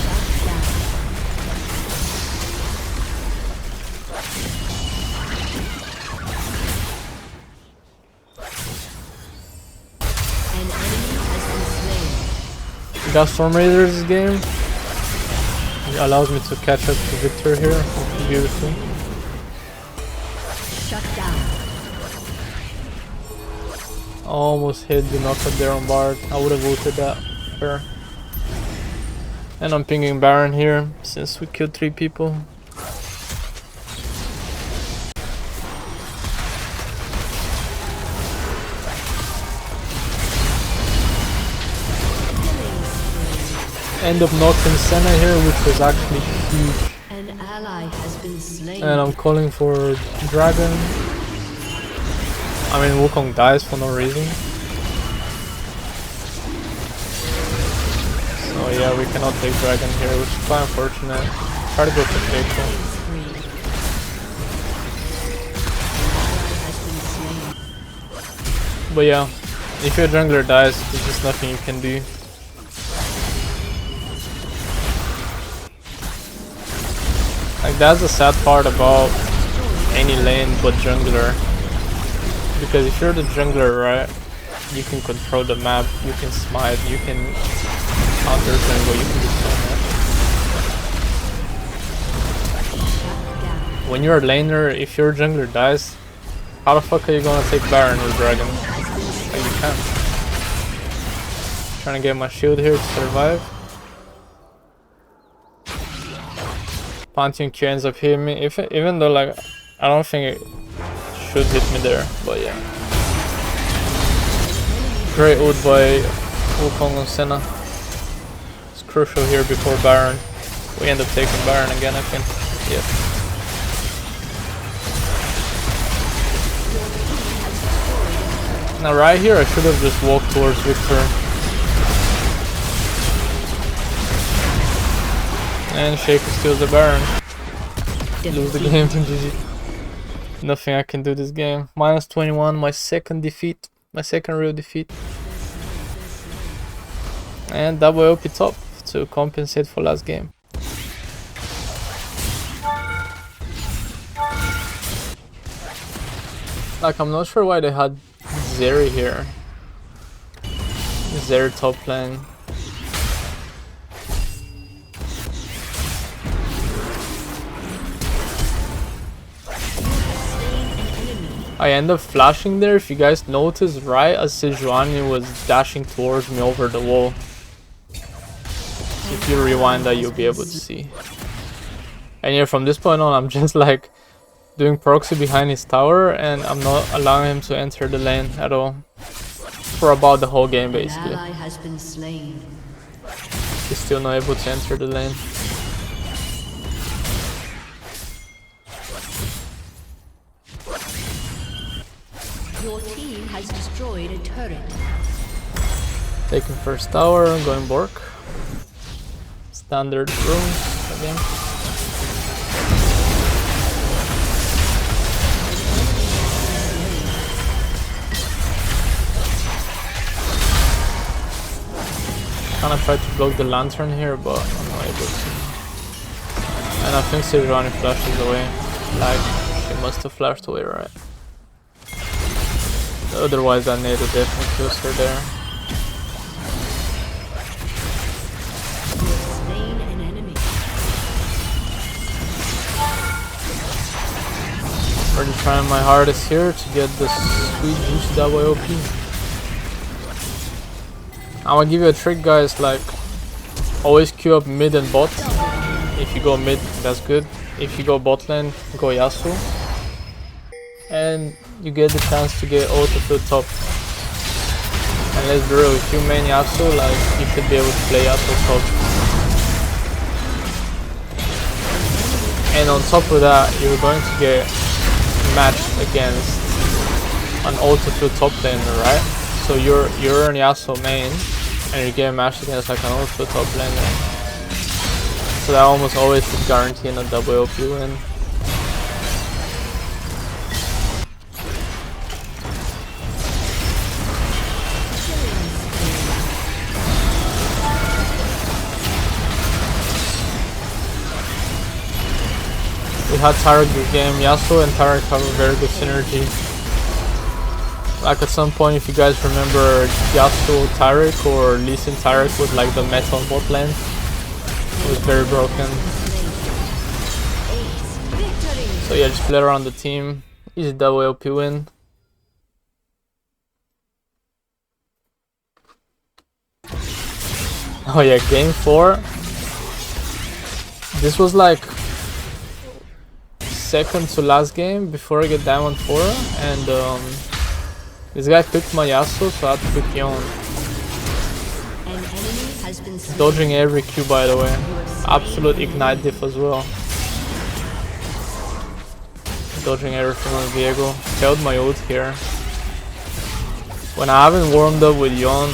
[SPEAKER 1] Got Storm Raiders this game. It allows me to catch up to Victor here, which is beautiful.
[SPEAKER 2] Shut down.
[SPEAKER 1] Almost hit the knockup there on Bard. I would have ulted that. Fair. And I'm pinging Baron here since we killed 3 people. End up knocking Senna here, which was actually huge.
[SPEAKER 2] An ally has been slain.
[SPEAKER 1] And I'm calling for Dragon. I mean, Wukong dies for no reason. So yeah, we cannot take Dragon here, which is quite unfortunate. Try to go for Shaco. But yeah, if your jungler dies, there's just nothing you can do. Like that's the sad part about any lane but jungler. Because if you're the jungler, right, you can control the map, you can smite, you can counter jungle, you can do so much. When you're a laner, if your jungler dies, how the fuck are you gonna take Baron or Dragon? Like you can't. Trying to get my shield here to survive. Pantheon Q ends up hitting me, even though like I don't think it should hit me there, but yeah. Great ult by Wukong and Senna. It's crucial here before Baron. We end up taking Baron again, I think. Yep. Now right here I should have just walked towards Victor. And Shaco steals the Baron. Lose the game to GG. Nothing I can do this game. Minus 21, my second defeat. My second real defeat. And double OP top to compensate for last game. Like I'm not sure why they had Zeri here. Zeri top lane. I end up flashing there. If you guys notice, right as Sejuani was dashing towards me over the wall. If you rewind that, you'll be able to see. And yeah, from this point on, I'm just like doing proxy behind his tower, and I'm not allowing him to enter the lane at all. For about the whole game, basically. He's still not able to enter the lane.
[SPEAKER 2] Your team has destroyed a turret.
[SPEAKER 1] Taking first tower, going Bork. Standard runes again. Kinda tried to block the lantern here, but I'm not able to. And I think Sejuani flashes away. Like, she must have flashed away, right? Otherwise, I need to definitely kills her there. Already trying my hardest here to get this sweet juicy WOP. I'm gonna give you a trick, guys, like always queue up mid and bot. If you go mid, that's good. If you go bot lane, go Yasuo. And you get the chance to get auto to the top. And let's be real, if you main Yasuo, like you should be able to play Yasuo top. And on top of that, you're going to get matched against an auto to top laner, right? So you're an Yasuo main, and you're getting matched against like an auto top laner. So that almost always is guaranteeing a WOP win. We had Taric this game. Yasuo and Taric have a very good synergy. Like at some point, if you guys remember Yasuo Taric or Lee Sin Taric with like the meta on bot lane, it was very broken. So yeah, just play around the team. Easy WLP win. Oh yeah, game 4. This was like second to last game before I get Diamond 4, and this guy picked my Yasuo, so I had to pick Yon. Dodging every Q, by the way. Absolute ignite diff as well. Dodging everything on Viego. Failed my ult here. When I haven't warmed up with Yon,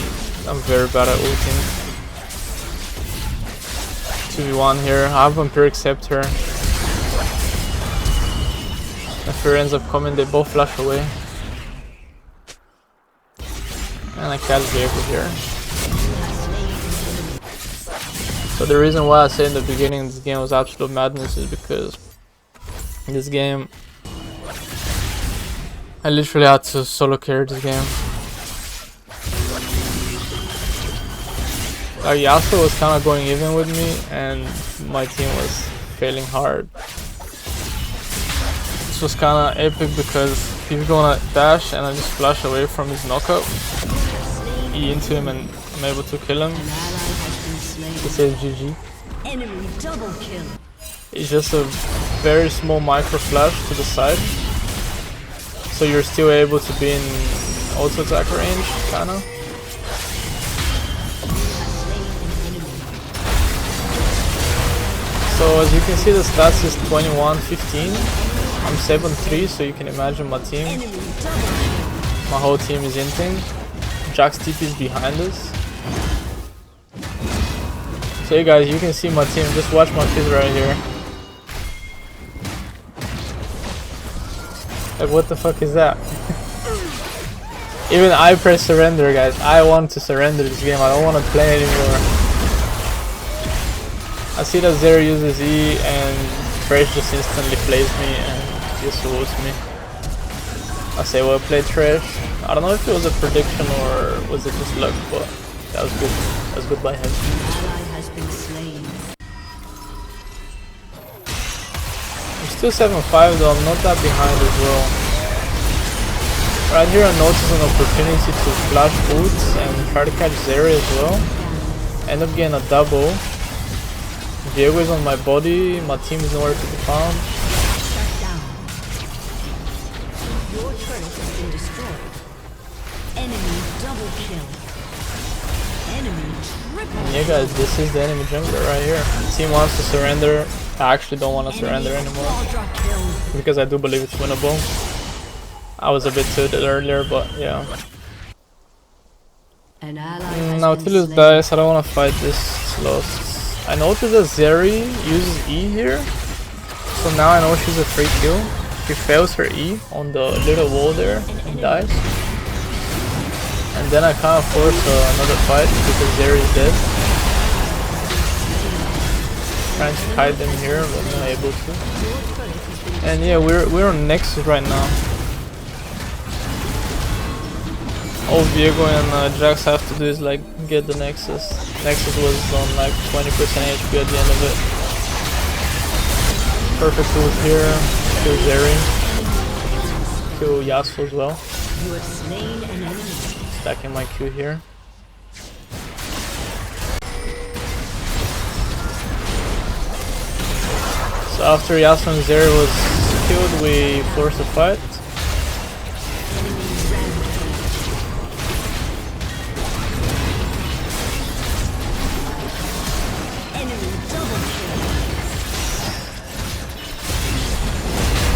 [SPEAKER 1] I'm very bad at ulting. 2v1 here. I have Vampiric Scepter. If Fear ends up coming, they both flash away. And I catch Viego here. So the reason why I say in the beginning this game was absolute madness is because in this game I literally had to solo carry this game. Like Yasuo was kind of going even with me and my team was failing hard. This was kind of epic because he was gonna dash and I just flash away from his knockup, E into him, and I'm able to kill him. He says GG. It's just a very small micro flash to the side, so you're still able to be in auto attack range, kinda. So as you can see, the stats is 21-15. I'm 7-3, so you can imagine my team. My whole team is inting. Jack's TP is behind us. So hey guys, you can see my team. Just watch my kids right here. Like, what the fuck is that? Even I press surrender, guys. I want to surrender this game. I don't want to play anymore. I see that Zeri uses E and Thresh just instantly plays me and just ults me. I say, well, play Thresh. I don't know if it was a prediction or was it just luck, but That was good. That was good by him.
[SPEAKER 2] Ally has been slain.
[SPEAKER 1] I'm still 7-5 though, I'm not that behind as well. Right here I noticed an opportunity to flash boots and try to catch Zeri as well. End up getting a double. Diego is on my body, my team is nowhere to be found.
[SPEAKER 2] Shut down. Your turret has been destroyed. Enemy double kill. Enemy triple.
[SPEAKER 1] And yeah guys, this is the enemy jungler right here. The team wants to surrender. I actually don't want to surrender anymore.
[SPEAKER 2] Quadra kill.
[SPEAKER 1] Because I do believe it's winnable. I was a bit tilted earlier, but yeah.
[SPEAKER 2] An ally has
[SPEAKER 1] Now
[SPEAKER 2] been
[SPEAKER 1] Nautilus
[SPEAKER 2] slain.
[SPEAKER 1] dies, I don't want to fight this. It's lost. I noticed that Zeri uses E here. So now I know she's a free kill. She fails her E on the little wall there and dies. And then I kind of force another fight because Zeri is dead. Trying to kite them here, but not able to. And yeah, we're on Nexus right now. All Diego and Jax have to do is like get the Nexus. Nexus was on like 20% HP at the end of it. Perfect tools here. Kill Zeri. Kill Yasuo as well.
[SPEAKER 2] You have slain an enemy.
[SPEAKER 1] Stacking my Q here. So after Yasuo and Zeri was killed, we forced a fight.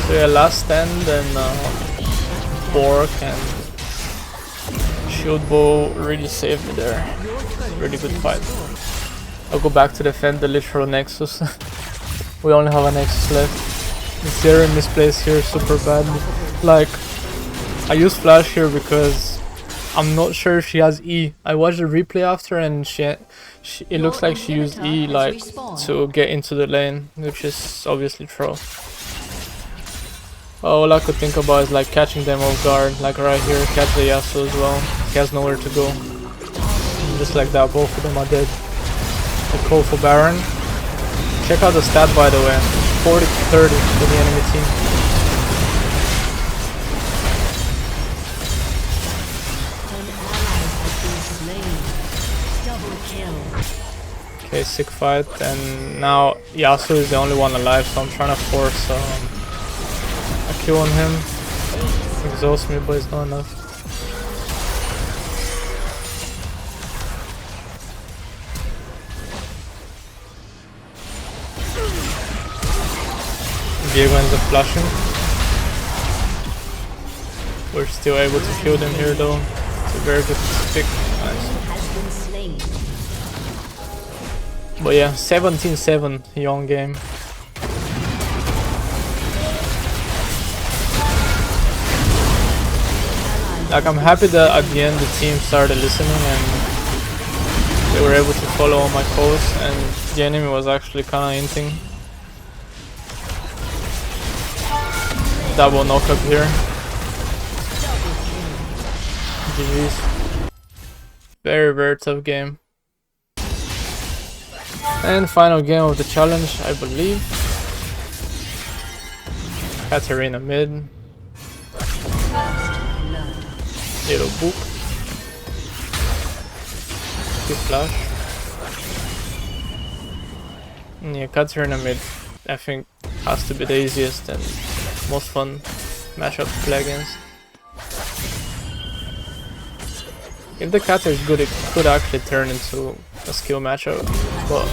[SPEAKER 1] So yeah, last stand and Bork and Shield Bow really saved me there. Really good fight. I'll go back to defend the literal Nexus. We only have a Nexus left. Zeri misplaced here super bad. Like, I use Flash here because I'm not sure if she has E. I watched the replay after and it looks like she used E like to get into the lane, which is obviously true. All I could think about is like catching them off guard, like right here, catch the Yasuo as well. He has nowhere to go. And just like that, both of them are dead. I call for Baron. Check out the stat by the way, 40-30 for the enemy team. Okay, sick fight, and now Yasuo is the only one alive, so I'm trying to force a kill on him. Exhaust me, but it's not enough. Diego ends up flashing. We're still able to kill them here though. It's a very good pick. Nice. But yeah, 17-7 young game. Like, I'm happy that at the end the team started listening and they were able to follow all my calls, and the enemy was actually kinda hinting. Double knockup here. GG's. Very, very tough game. And final game of the challenge, I believe. Katarina mid. Little book. Good flash. Yeah, Katarina mid, I think, has to be the easiest and most fun matchup to play against. If the Kata is good, it could actually turn into a skill matchup, but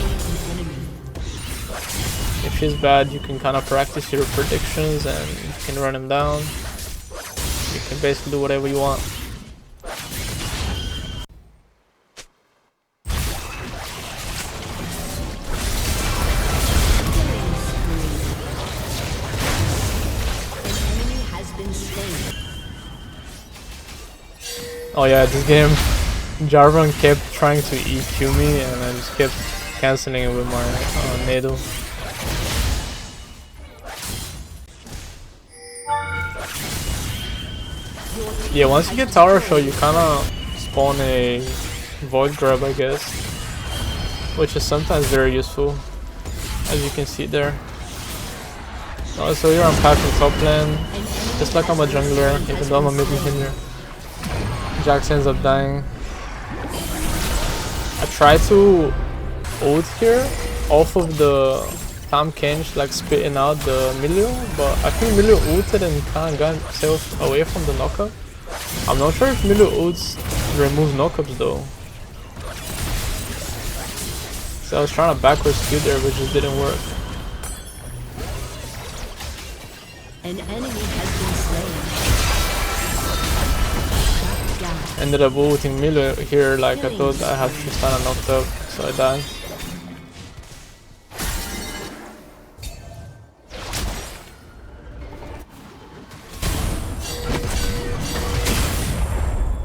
[SPEAKER 1] if she's bad, you can kind of practice your predictions and you can run him down. You can basically do whatever you want. Oh yeah, this game, Jarvan kept trying to EQ me and I just kept cancelling it with my Nado. Yeah, once you get Tower Shot, you kinda spawn a void grab, I guess, which is sometimes very useful, as you can see there. So here I'm passing top lane, just like I'm a jungler, even though I'm a mid laner. Jax ends up dying. I try to ult here off of the Tam Kench, like spitting out the Milio, but I think Milio ulted and kinda got himself away from the knockup. I'm not sure if Milio ults remove knockups though. So I was trying to backwards Q there, but just didn't work.
[SPEAKER 2] An enemy has been slain.
[SPEAKER 1] Ended up ulting Milio here, like I thought I had Tristana knocked up, so I died.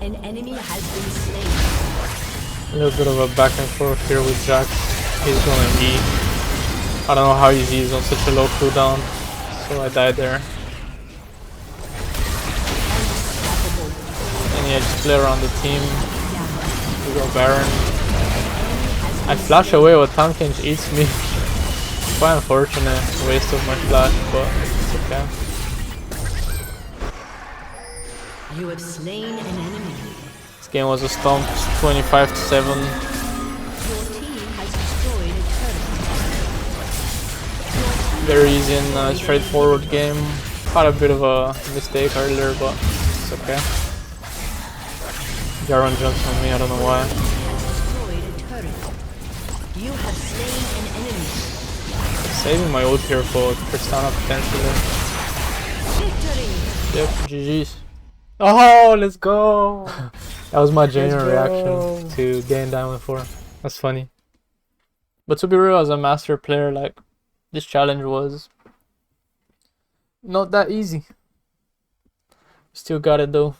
[SPEAKER 2] An enemy has been slain.
[SPEAKER 1] A little bit of a back and forth here with Jax. He's going E. I don't know how his E is on such a low cooldown, so I died there. And yeah, just play around the team. We go Baron. I flash away what Tam Kench eats me. Quite unfortunate, waste of my flash, but it's okay.
[SPEAKER 2] You have slain an enemy.
[SPEAKER 1] This game was a stomp, 25-7.
[SPEAKER 2] Your team has destroyed a turret.
[SPEAKER 1] Very easy and straightforward game. Had a bit of a mistake earlier, but it's okay. Jaron jumps on me, I don't know why.
[SPEAKER 2] Destroyed a turret. You have slain an enemy.
[SPEAKER 1] Saving my ult here for Tristana potentially.
[SPEAKER 2] Victory.
[SPEAKER 1] Yep, GG's. Oh, let's go! That was my genuine reaction to getting Diamond 4. That's funny. But to be real, as a master player, like, this challenge was not that easy. Still got it though.